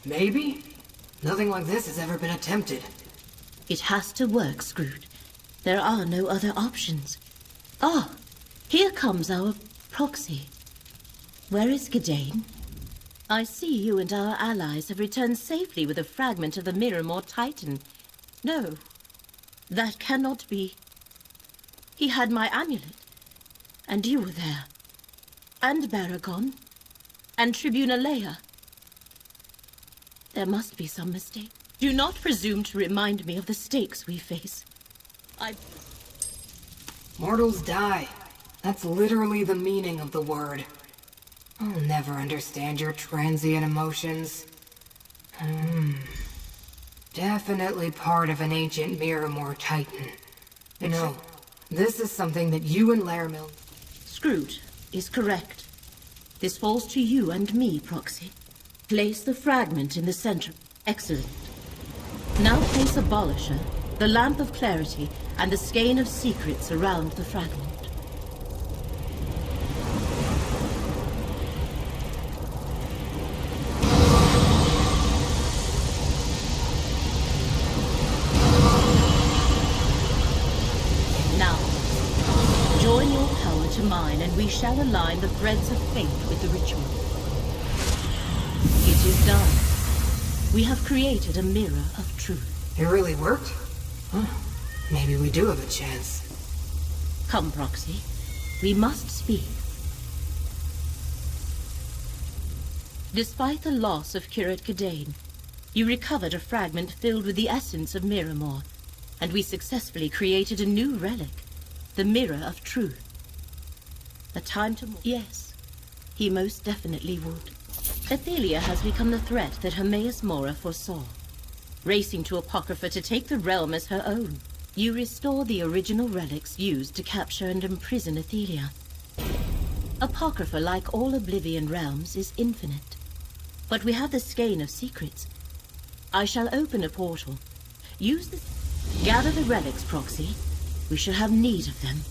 Maybe? Nothing like this has ever been attempted. It has to work, Scrooge. There are no other options. Ah, here comes our proxy. Where is Gadain? I see you and our allies have returned safely with a fragment of the Miramor Titan. No, that cannot be. He had my amulet, and you were there. And Baragon, and Tribuna Leia. There must be some mistake. Do not presume to remind me of the stakes we face. Mortals die. That's literally the meaning of the word. I'll never understand your transient emotions. Definitely part of an ancient Miramor Titan. No, this is something that you and Laramil... Scrooge is correct. This falls to you and me, Proxy. Place the fragment in the center. Excellent. Now place Abolisher, the Lamp of Clarity, and the Skein of Secrets around the fragment. Now, join your power to mine, and we shall align the threads of fate with the ritual. It is done. We have created a mirror of truth. It really worked? Huh. Maybe we do have a chance. Come, Proxy. We must speak. Despite the loss of Kirit Gadain, you recovered a fragment filled with the essence of Miramor, and we successfully created a new relic, the Mirror of Truth. A time to... Yes, he most definitely would. Athelia has become the threat that Hermaeus Mora foresaw, racing to Apocrypha to take the realm as her own. You restore the original relics used to capture and imprison Athelia. Apocrypha, like all Oblivion realms, is infinite. But we have the Skein of Secrets. I shall open a portal. Use the... Gather the relics, Proxy. We shall have need of them.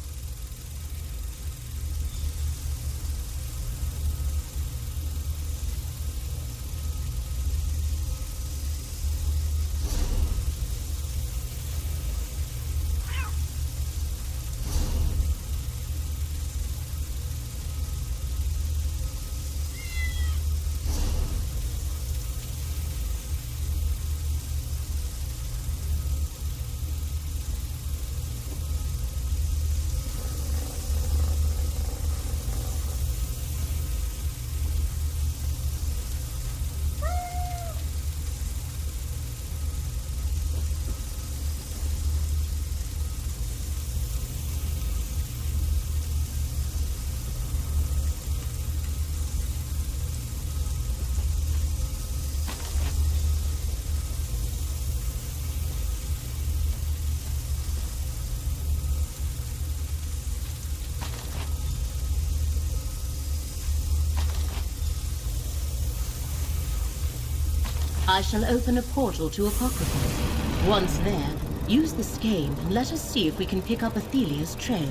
I shall open a portal to Apocrypha. Once there, use the skein and let us see if we can pick up Athelia's trail.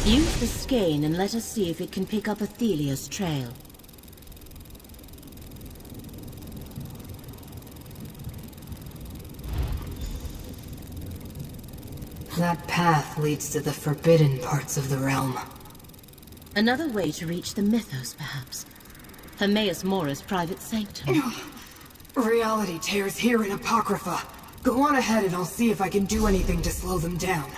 Use the skein and let us see if it can pick up Athelia's trail. That path leads to the forbidden parts of the realm. Another way to reach the Mythos, perhaps. Hermaeus Mora's private sanctum. Reality tears here in Apocrypha. Go on ahead and I'll see if I can do anything to slow them down.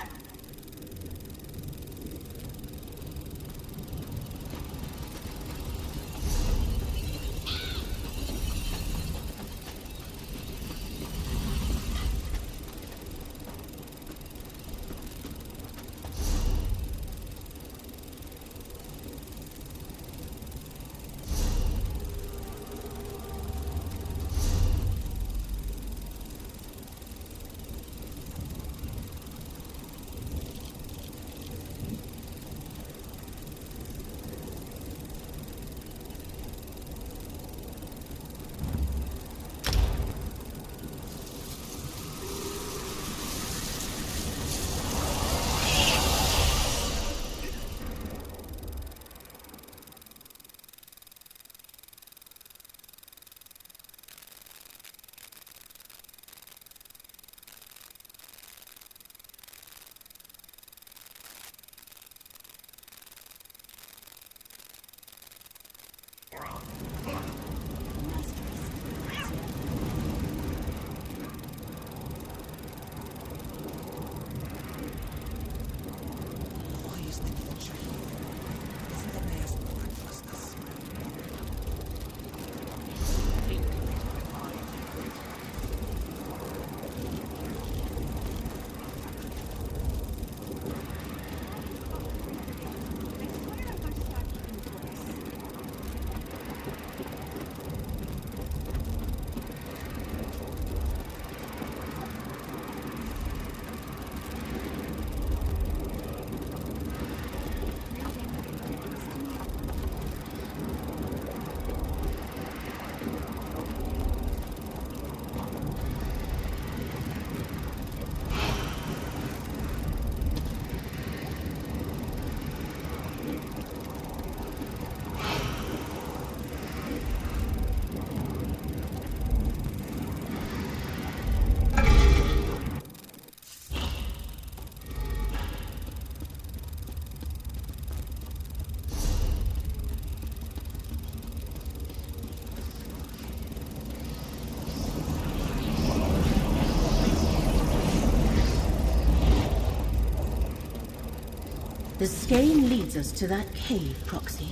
The skein leads us to that cave, Proxy.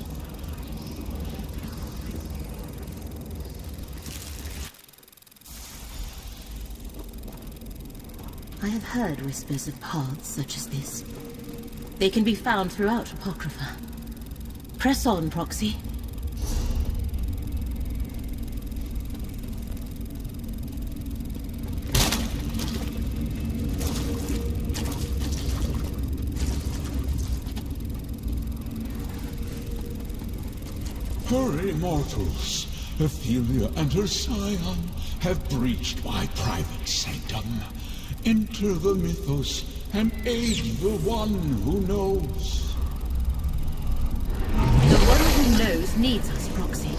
I have heard whispers of paths such as this. They can be found throughout Apocrypha. Press on, Proxy. Her immortals, Athelia and her scion, have breached my private sanctum. Enter the Mythos and aid the one who knows. The one who knows needs us, Proxy.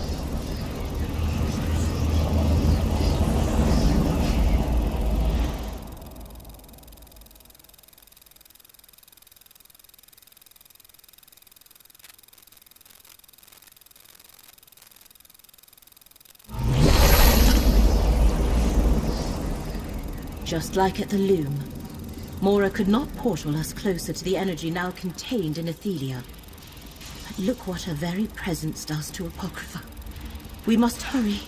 Just like at the loom. Mora could not portal us closer to the energy now contained in Athelia. But look what her very presence does to Apocrypha. We must hurry.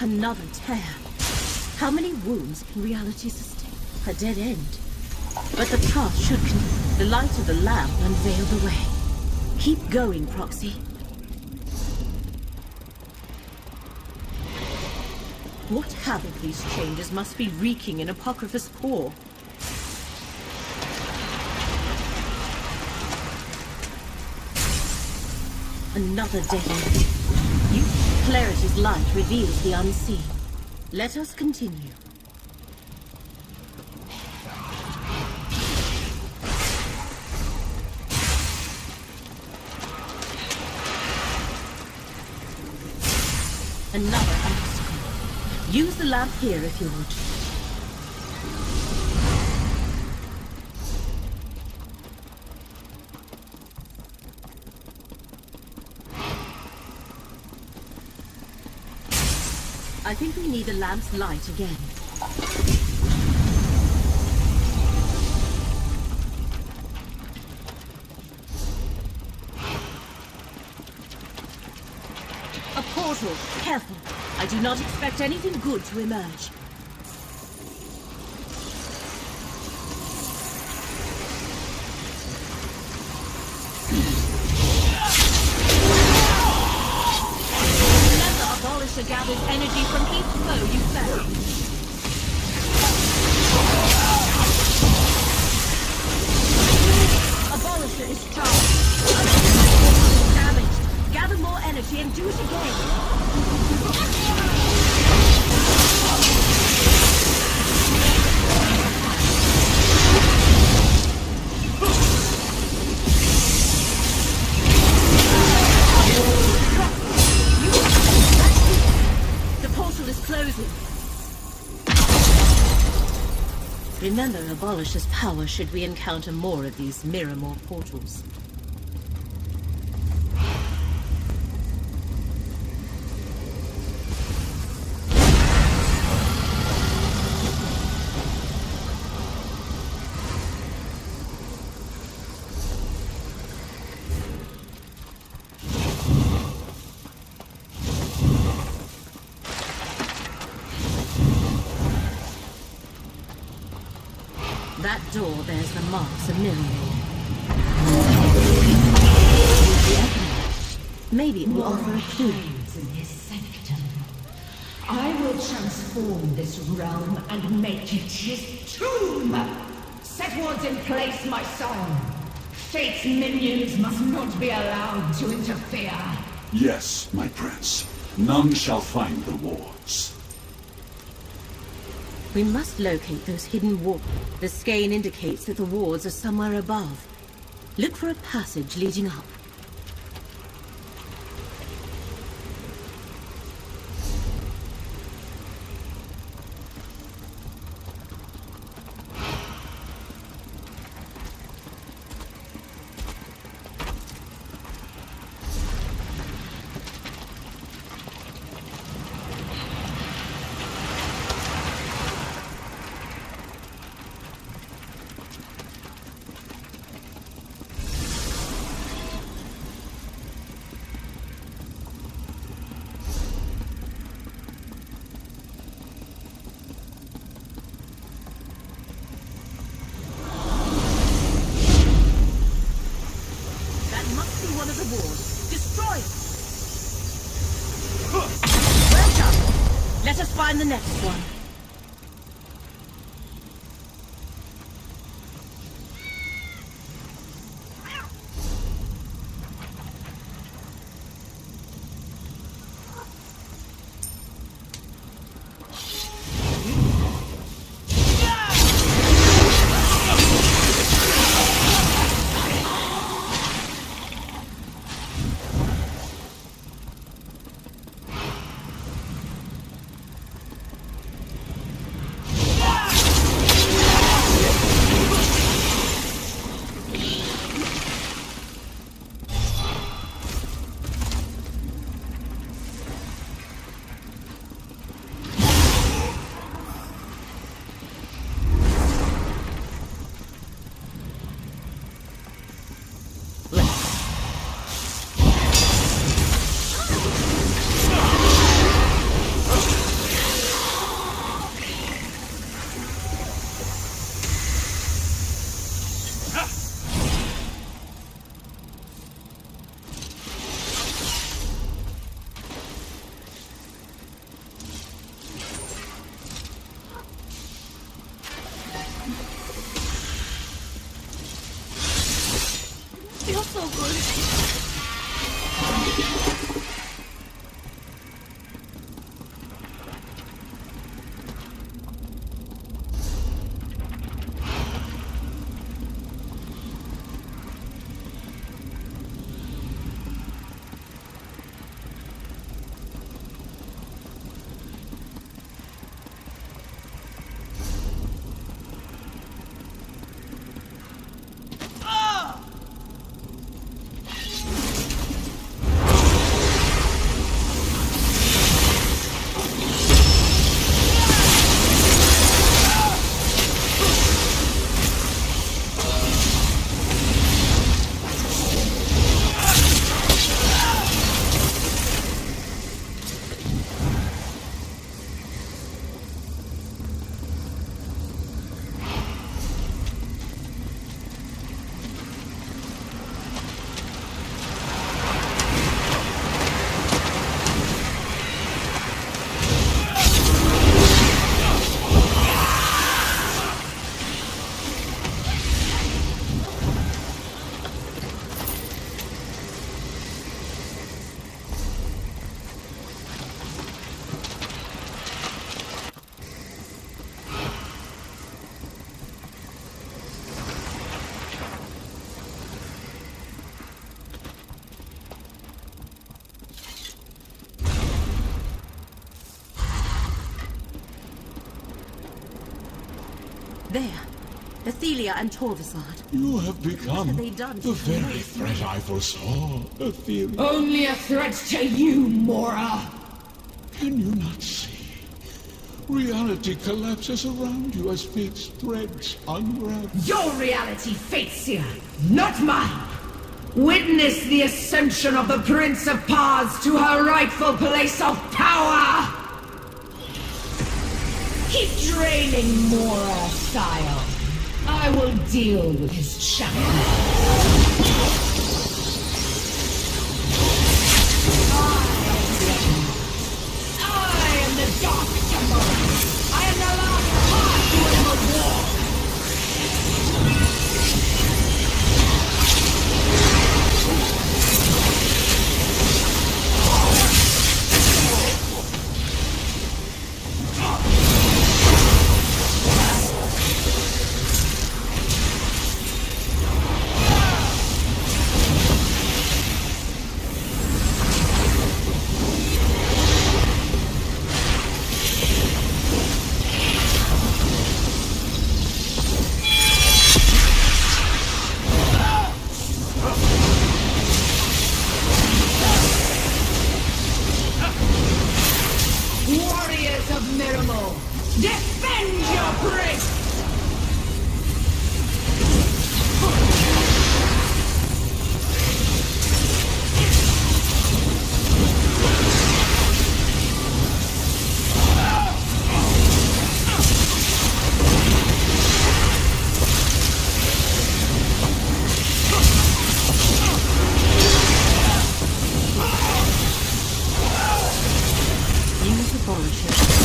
Another tear. How many wounds can reality sustain? A dead end. But the path should continue. The light of the lamp unveiled the way. Keep going, Proxy. What havoc these changes must be wreaking in Apocrypha's core. Another dead end. Clarity's light reveals the unseen. Let us continue. Another obstacle. Use the lamp here if you would. I think we need the lamp's light again. A portal! Careful! I do not expect anything good to emerge. Gathers energy from each foe you fell. Abolisher is charged. Damaged. Gather more energy and do it again. Remember Abolisher's power should we encounter more of these Miramor portals. That door bears the marks of Miramor. Maybe it will offer a clue. In his sanctum. I will transform this realm and make it his tomb! Set wards in place, my son! Fate's minions must not be allowed to interfere! Yes, my prince. None shall find the wards. We must locate those hidden wards. The skein indicates that the wards are somewhere above. Look for a passage leading up. Let us find the next one. so good. There. Athelia and Torvasard. You have become What have they done the to very Mary? threat I foresaw, Athelia. Only a threat to you, Mora! Can you not see? Reality collapses around you as fate's threads unwrap. Your reality fates here, not mine! Witness the ascension of the Prince of Paths to her rightful place of power! Keep draining Mora, sire. I will deal with his shackles. I am the Dark Temple. I am the last part to whatever war. Warriors of Miramor, defend your prince! Use the laboratory.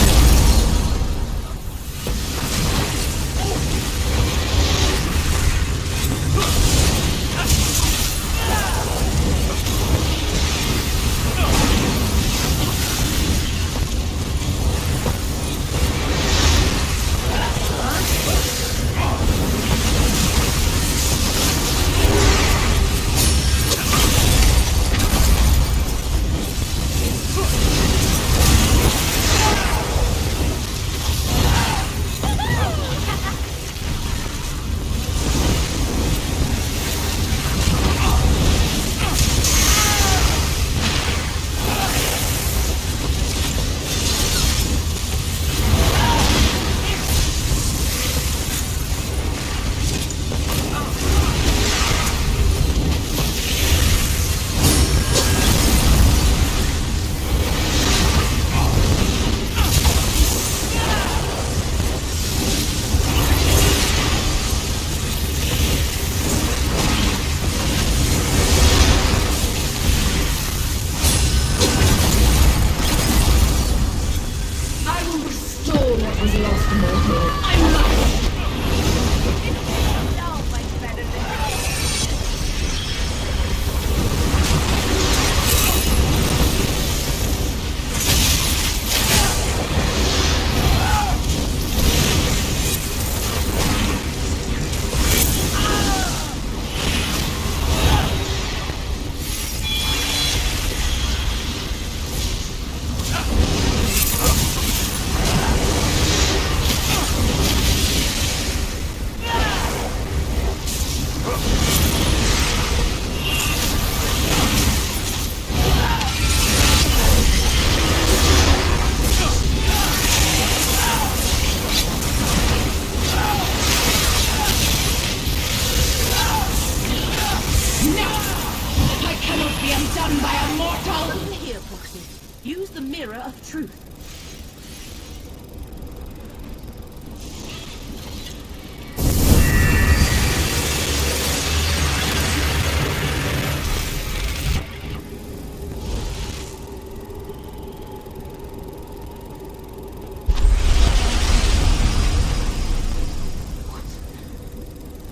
mirror of truth.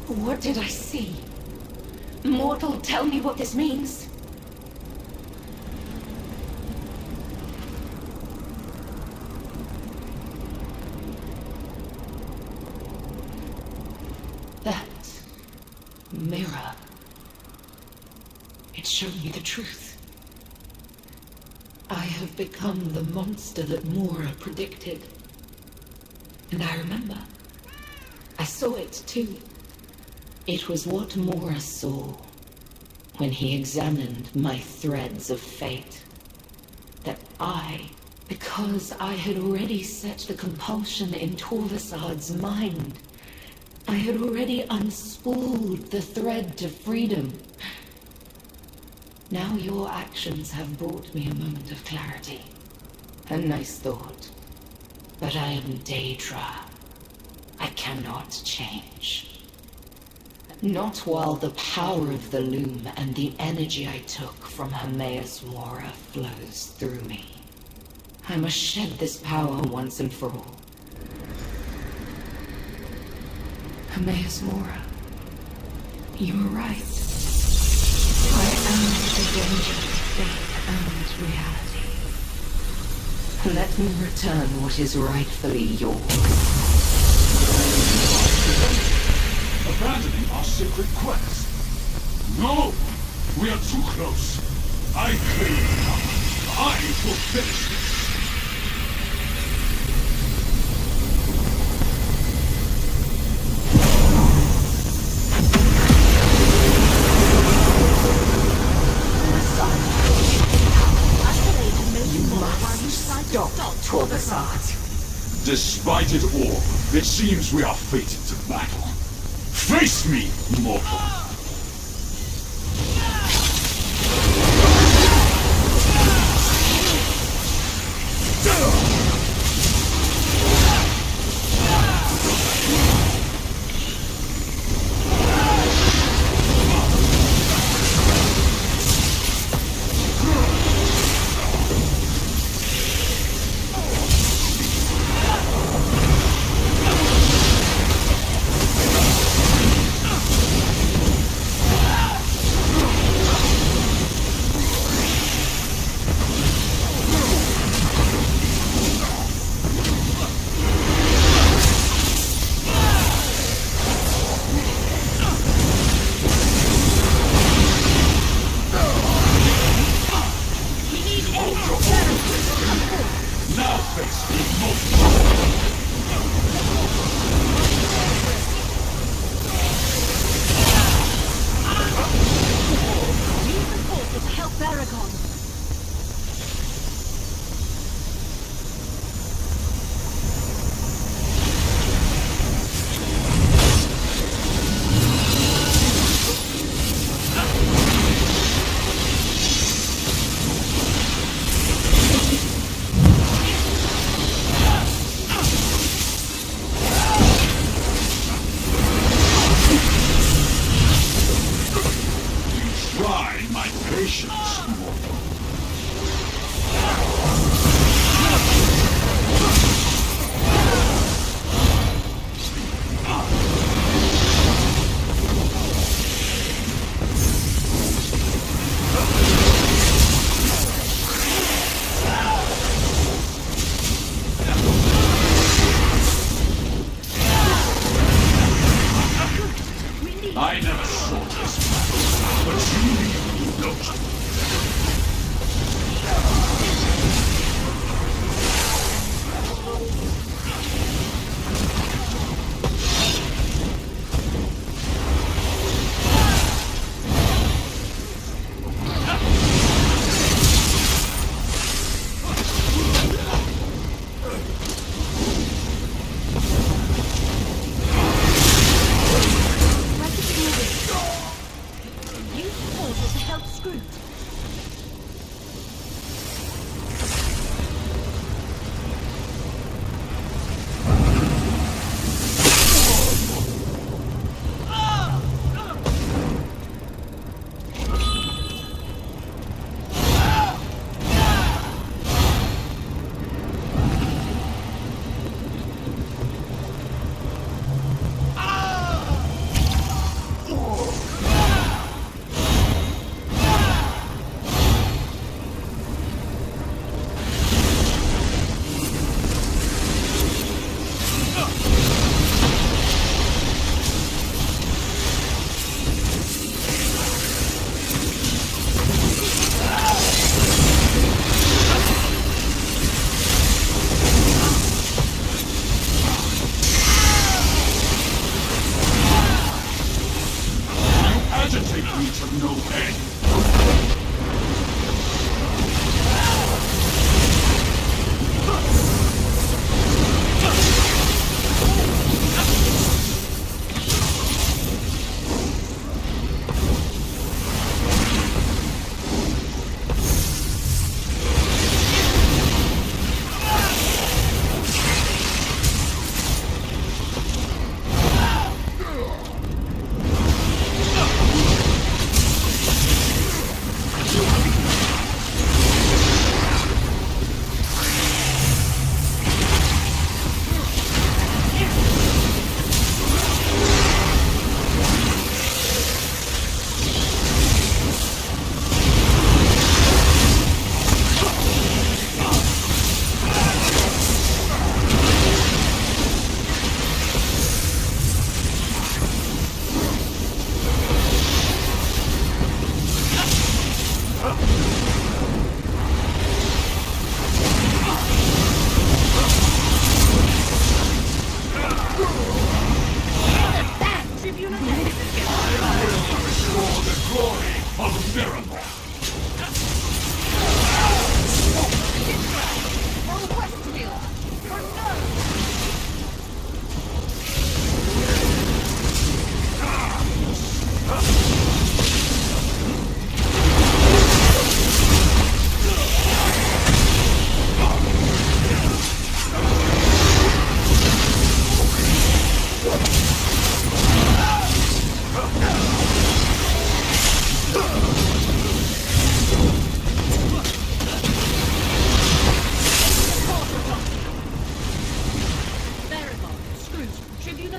What did I see? Mortal, tell me what this means. That mirror. It showed me the truth. I have become the monster that Mora predicted. And I remember. I saw it too. It was what Mora saw when he examined my threads of fate. That because I had already set the compulsion in Torvasad's mind, I had already unspooled the thread to freedom. Now your actions have brought me a moment of clarity. A nice thought. But I am Daedra. I cannot change. Not while the power of the loom and the energy I took from Hermaeus Mora flows through me. I must shed this power once and for all. Hermaeus Mora, you were right. I am the danger of fate and reality. Let me return what is rightfully yours. Abandoning our sacred quest. No! We are too close. I claim the power. I will finish this. You must stop Torvasad. Despite it all, it seems we are fated to battle. Face me, mortal!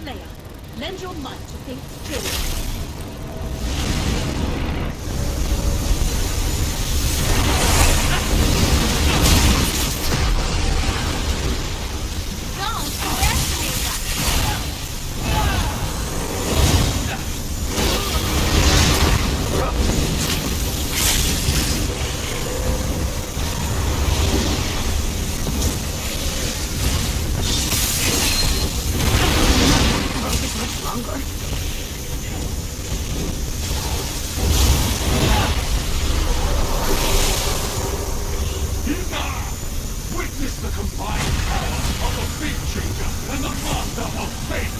Leia, lend your might to Fate's journey. Witness the combined power of the Fate Changer and the Master of Fate!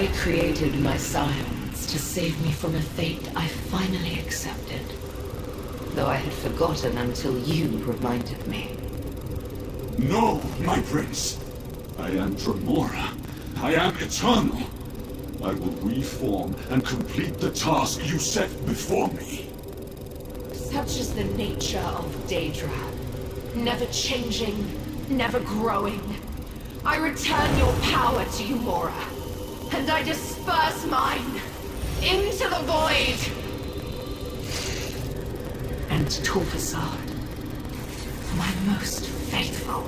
I created my scions to save me from a fate I finally accepted. Though I had forgotten until you reminded me. No, my prince. I am Tremora. I am eternal. I will reform and complete the task you set before me. Such is the nature of Daedra. Never changing, never growing. I return your power to you, Mora. And I disperse mine into the void. and Torvasad, my most faithful.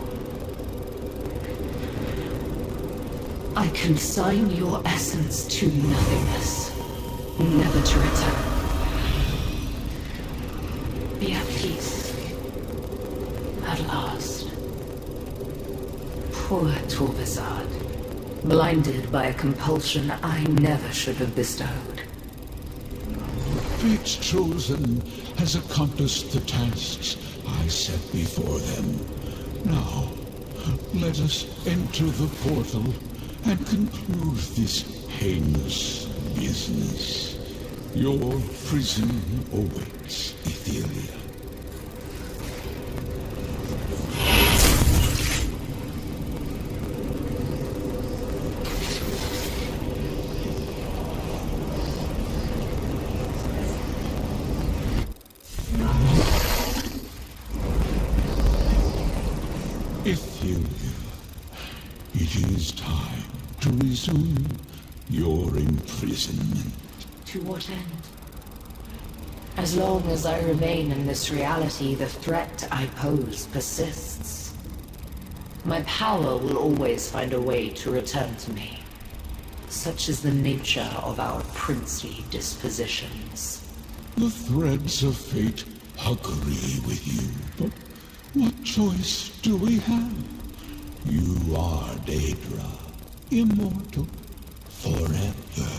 I consign your essence to nothingness, never to return. Be at peace. At last. Poor Torvasad, blinded by a compulsion I never should have bestowed. Fate's Chosen has accomplished the tasks I set before them. Now, let us enter the portal and conclude this heinous business. Your prison awaits, Ethelia. Ethelia, it is time to resume your imprisonment. To what end? As long as I remain in this reality, the threat I pose persists. My power will always find a way to return to me. Such is the nature of our princely dispositions. The threads of fate agree with you, but what choice do we have? You are Daedra, immortal, forever.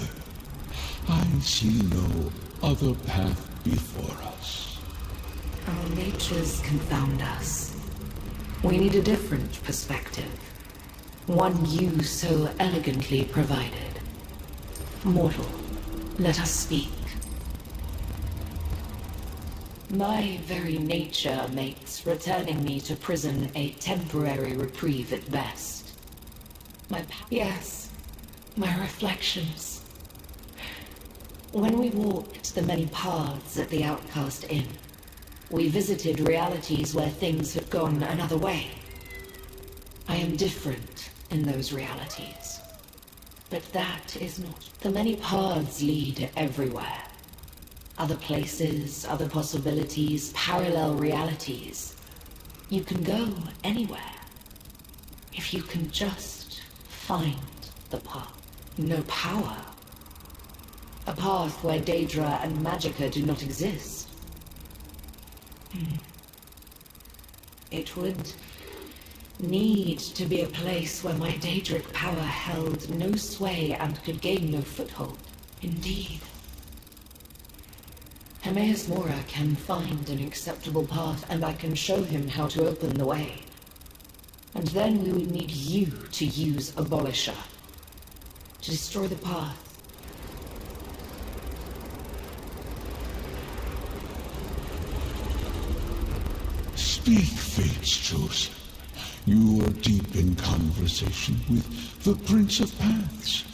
I see no other path before us. Our natures confound us. We need a different perspective. One you so elegantly provided. Mortal, let us speak. My very nature makes returning me to prison a temporary reprieve at best. Yes, my reflections. When we walked the many paths at the Outcast Inn, we visited realities where things had gone another way. I am different in those realities. But that is not. The many paths lead everywhere. Other places, other possibilities, parallel realities. You can go anywhere. If you can just find the path. No power. A path where Daedra and Magicka do not exist. It would need to be a place where my Daedric power held no sway and could gain no foothold. Indeed. Hermaeus Mora can find an acceptable path, and I can show him how to open the way. And then we would need you to use Abolisher. To destroy the path. Speak, Fate's Chosen. You are deep in conversation with the Prince of Paths.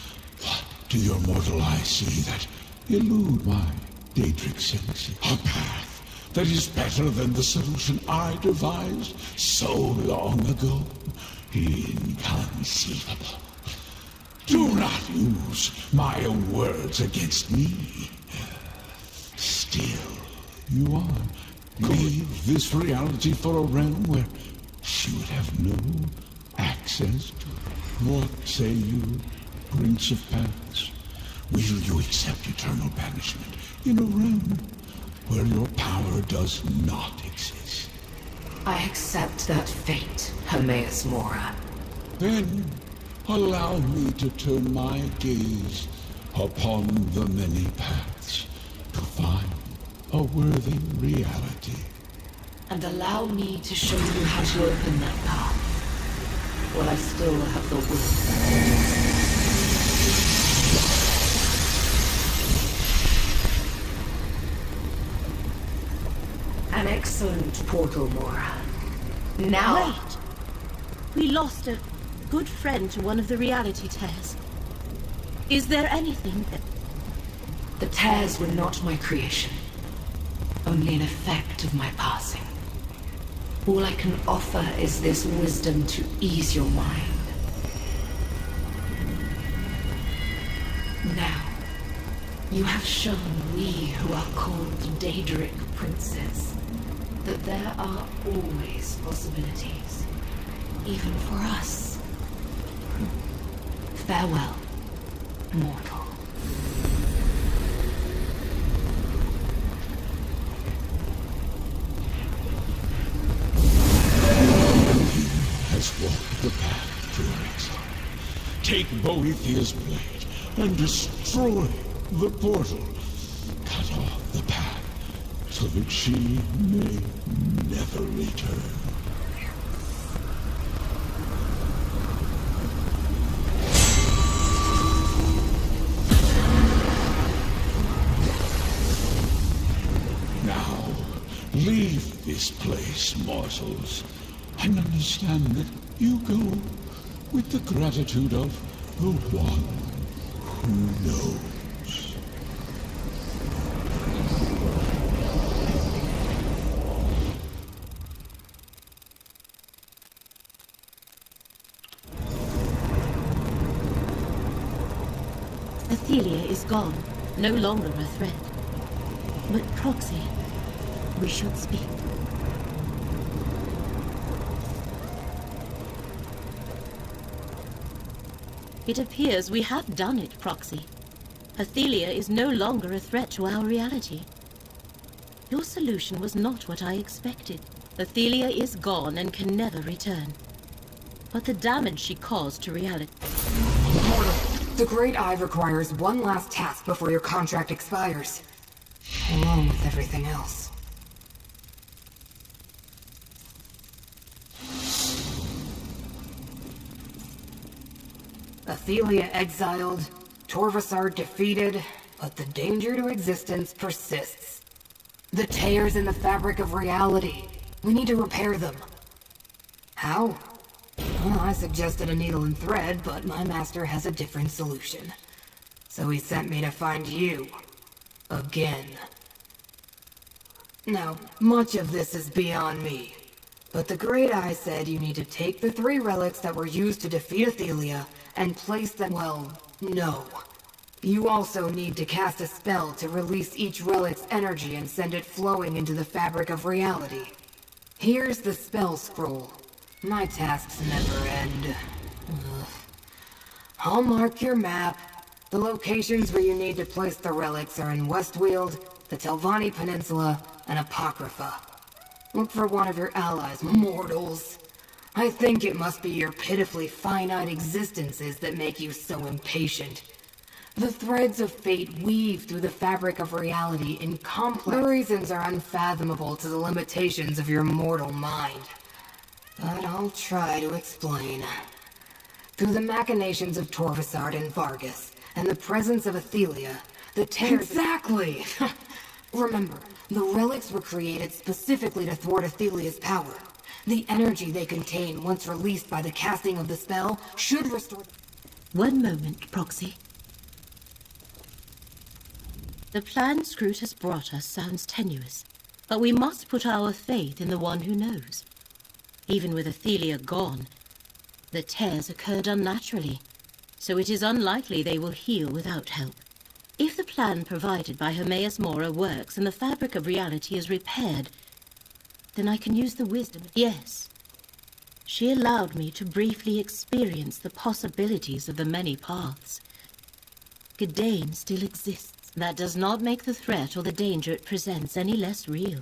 What do your mortal eyes see that elude my Daedric senses? A path that is better than the solution I devised so long ago. Inconceivable. Do not use my own words against me. Still, you are. Leave this reality for a realm where she would have no access to. What say you, Prince of Paths? Will you accept eternal banishment in a realm where your power does not exist? I accept that fate, Hermaeus Mora. Then allow me to turn my gaze upon the many paths to find a worthy reality. And allow me to show you how to open that path. While I still have the will. An excellent portal, Mora. Now... Wait! We lost a good friend to one of the reality tears. Is there anything that... The tears were not my creation. Only an effect of my passing. All I can offer is this wisdom to ease your mind. Now, You have shown we who are called Daedric princes that there are always possibilities, even for us. Farewell, mortal. Has walked the path to her exile. Take Boethiah's blade and destroy the portal. Cut off the path so that she may never return. Now, leave this place, mortals, and understand that you go with the gratitude of the one who knows. Athelia is gone, no longer a threat. But Proxy, we should speak. It appears we have done it, Proxy. Athelia is no longer a threat to our reality. Your solution was not what I expected. Athelia is gone and can never return. But the damage she caused to reality... Mortal, the Great Eye requires one last task before your contract expires. Along with everything else. Athelia exiled, Torvasard defeated, but the danger to existence persists. The tears in the fabric of reality. We need to repair them. How? Well, I suggested a needle and thread, but my master has a different solution. So he sent me to find you. Again. Now, much of this is beyond me. But the Great Eye said you need to take the 3 relics that were used to defeat Athelia and place them... Well, no. You also need to cast a spell to release each relic's energy and send it flowing into the fabric of reality. Here's the spell scroll. My tasks never end. Ugh. I'll mark your map. The locations where you need to place the relics are in Westweald, the Telvanni Peninsula, and Apocrypha. Look for one of your allies, mortals. I think it must be your pitifully finite existences that make you so impatient. The threads of fate weave through the fabric of reality in complex... The reasons are unfathomable to the limitations of your mortal mind. But I'll try to explain. Through the machinations of Torvasard and Vargas, and the presence of Athelia, the tears... Exactly! Remember, the relics were created specifically to thwart Athelia's power. The energy they contain, once released by the casting of the spell, should restore... One moment, Proxy. The plan Scroot has brought us sounds tenuous, but we must put our faith in the one who knows. Even with Athelia gone, the tears occurred unnaturally, so it is unlikely they will heal without help. If the plan provided by Hermaeus Mora works and the fabric of reality is repaired, then I can use the wisdom. Yes. She allowed me to briefly experience the possibilities of the many paths. Gadain still exists. That does not make the threat or the danger it presents any less real.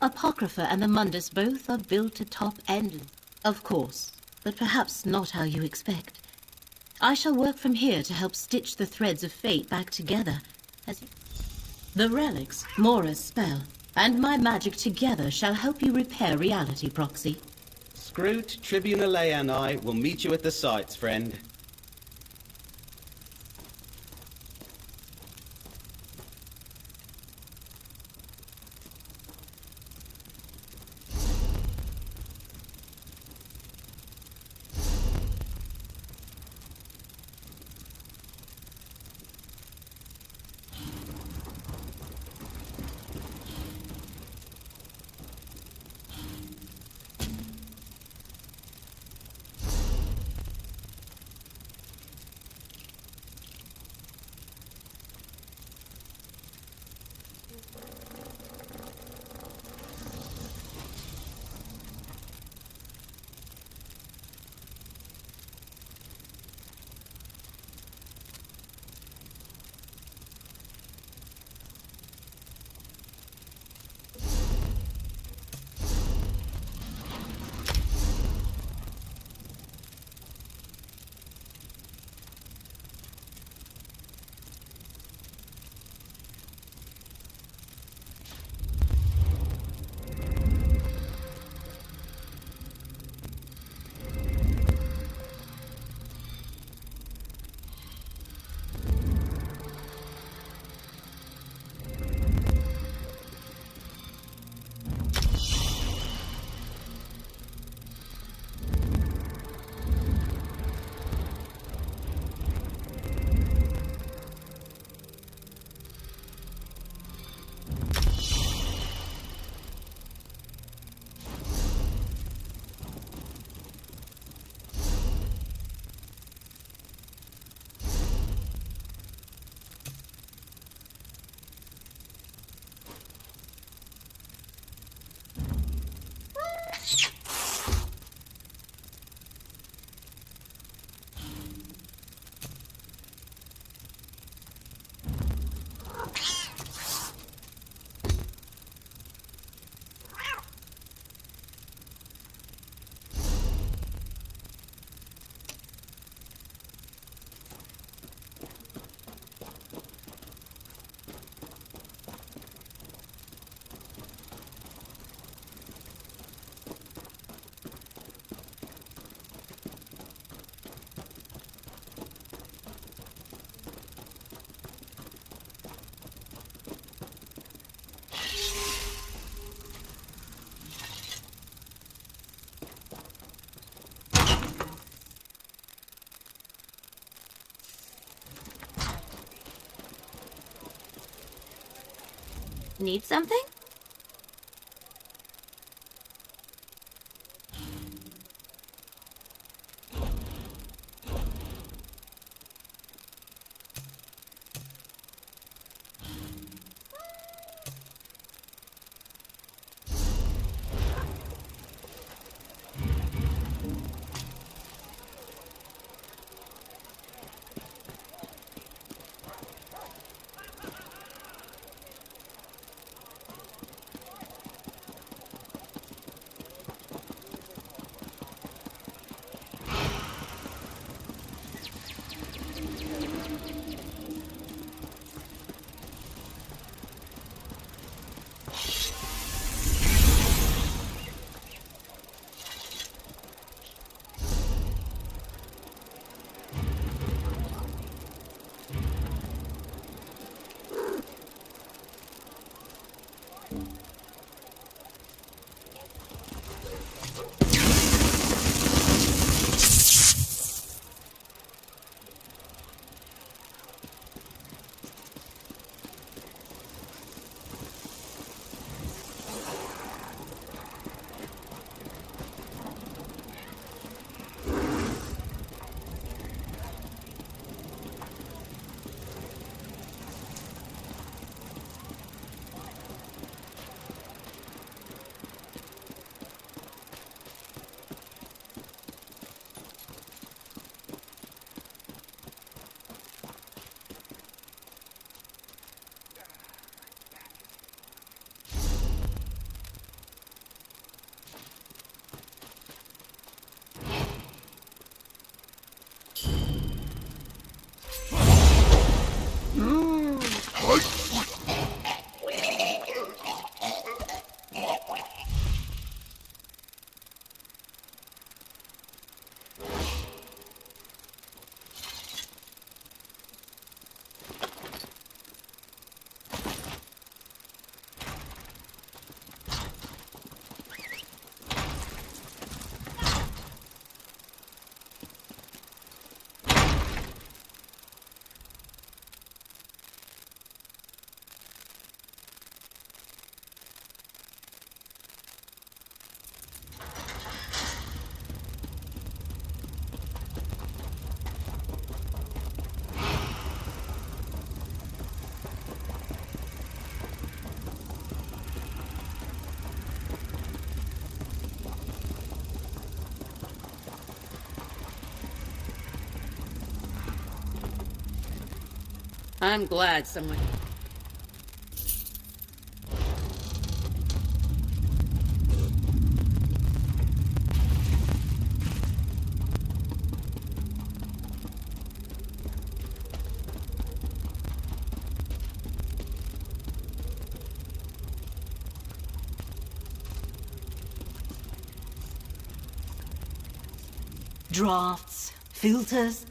Apocrypha and the Mundus both are built atop endless. Of course, but perhaps not how you expect. I shall work from here to help stitch the threads of fate back together. The relics, Mora's spell, and my magic together shall help you repair reality, Proxy. Scroot, Tribune Alea and I will meet you at the sites, friend. Need something? I'm glad someone... Drafts, filters.